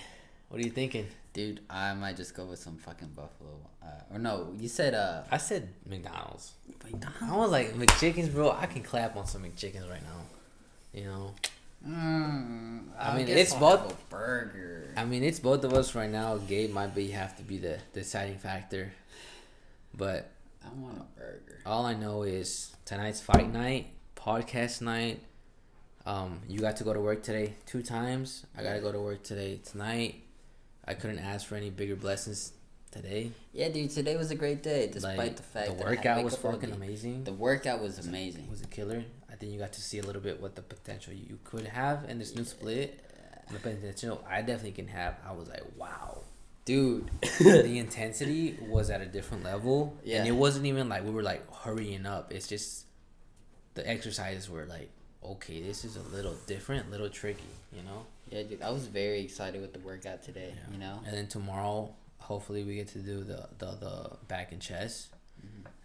What are you thinking? Dude, I might just go with some fucking buffalo. Or no, you said I said McDonald's. McDonald's. I was like McChickens, bro. I can clap on some McChickens right now. You know. I mean, guess it's I'll both. have a burger. I mean, it's both of us right now. Gabe might have to be the deciding factor, but I want a burger. all I know is tonight's fight night, podcast night. You got to go to work today 2 times. I gotta go to work tonight. I couldn't ask for any bigger blessings today. Yeah, dude, today was a great day, despite the fact the that workout was fucking amazing. The workout was amazing. It was a killer. I think you got to see a little bit what the potential you could have in this new split. The potential I definitely can have. I was like, wow. Dude. The intensity was at a different level. Yeah. And it wasn't even like we were like hurrying up. It's just the exercises were like, okay, this is a little different, little tricky, you know? Yeah, dude, I was very excited with the workout today, you know? And then tomorrow, hopefully we get to do the back and chest.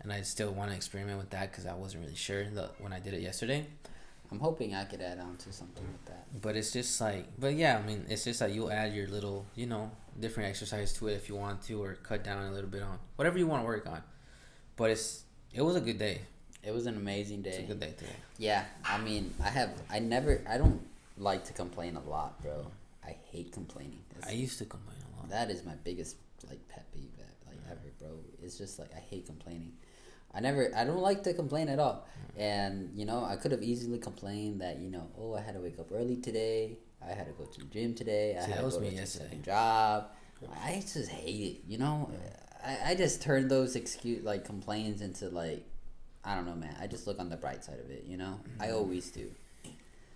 And I still want to experiment with that because I wasn't really sure when I did it yesterday. I'm hoping I could add on to something with that. But it's just like, but yeah, I mean, it's just like you'll add your little, you know, different exercise to it if you want to, or cut down a little bit on whatever you want to work on. But it was a good day. It was an amazing day. It's a good day today. Yeah, I mean, I don't like to complain a lot, bro. I hate complaining. I used to complain a lot. That is my biggest, like, pet peeve, ever, bro. It's just, like, I hate complaining. I don't like to complain at all. And, you know, I could have easily complained that, you know, oh, I had to wake up early today. I had to go to the gym today. I had to go to a second job. I just hate it, you know? I just turn those complaints into, like, I don't know, man. I just look on the bright side of it, you know? I always do.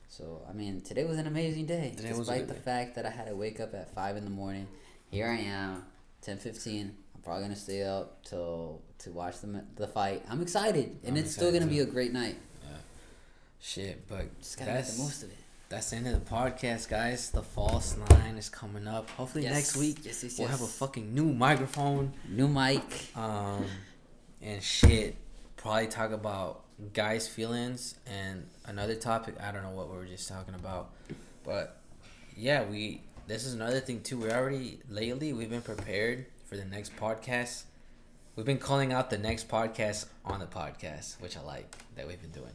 So, I mean, today was an amazing day. Despite the fact that I had to wake up at 5 in the morning. Here I am, 10:15. I'm probably going to stay up to watch the fight. I'm excited. And it's still going to be a great night. Yeah. Shit, but Just gotta make the most of it. that's the end of the podcast, guys. The False Nine is coming up. Hopefully Yes. next week Yes. we'll have a fucking new microphone. New mic. And shit. Probably talk about guys' feelings and another topic. I don't know what we were just talking about, but yeah, this is another thing too. We've been prepared for the next podcast. We've been calling out the next podcast on the podcast, which I like that we've been doing.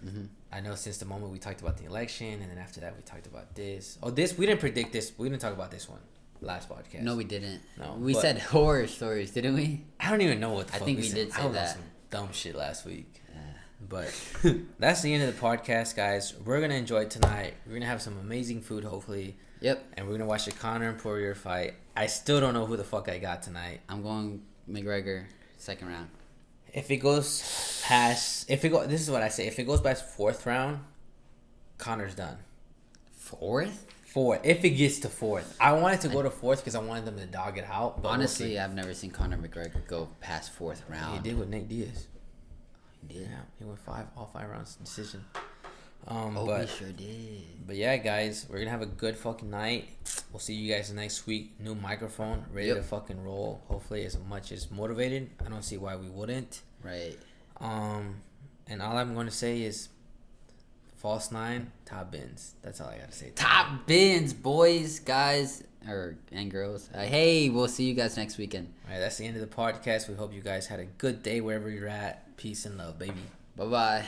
Mm-hmm. I know since the moment we talked about the election, and then after that we talked about this. Oh, this we didn't predict this. We didn't talk about this one last podcast. No, we didn't. No, we but- said horror stories, didn't we? I don't even know what the I fuck think we we said. did say I was on that. some dumb shit last week. But that's the end of the podcast, guys. We're gonna enjoy tonight. We're gonna have some amazing food, hopefully. Yep. And we're gonna watch the Conor and Poirier fight. I still don't know who the fuck I got tonight. I'm going McGregor, second round. If it goes past, this is what I say. If it goes past fourth round, Conor's done. Fourth? Fourth. If it gets to fourth, I wanted to go to fourth because I wanted them to dog it out. But Honestly, we'll see. I've never seen Conor McGregor go past fourth round. He did with Nate Diaz. He did. Yeah, he went all five rounds decision. He sure did. But yeah, guys, we're gonna have a good fucking night. We'll see you guys next week. New microphone, ready to fucking roll. Hopefully, as much as motivated. I don't see why we wouldn't. Right. And all I'm gonna say is, False Nine, top bins. That's all I gotta say. Top bins, boys, guys, and girls. Hey, we'll see you guys next weekend. All right, that's the end of the podcast. We hope you guys had a good day wherever you're at. Peace and love, baby. Bye bye.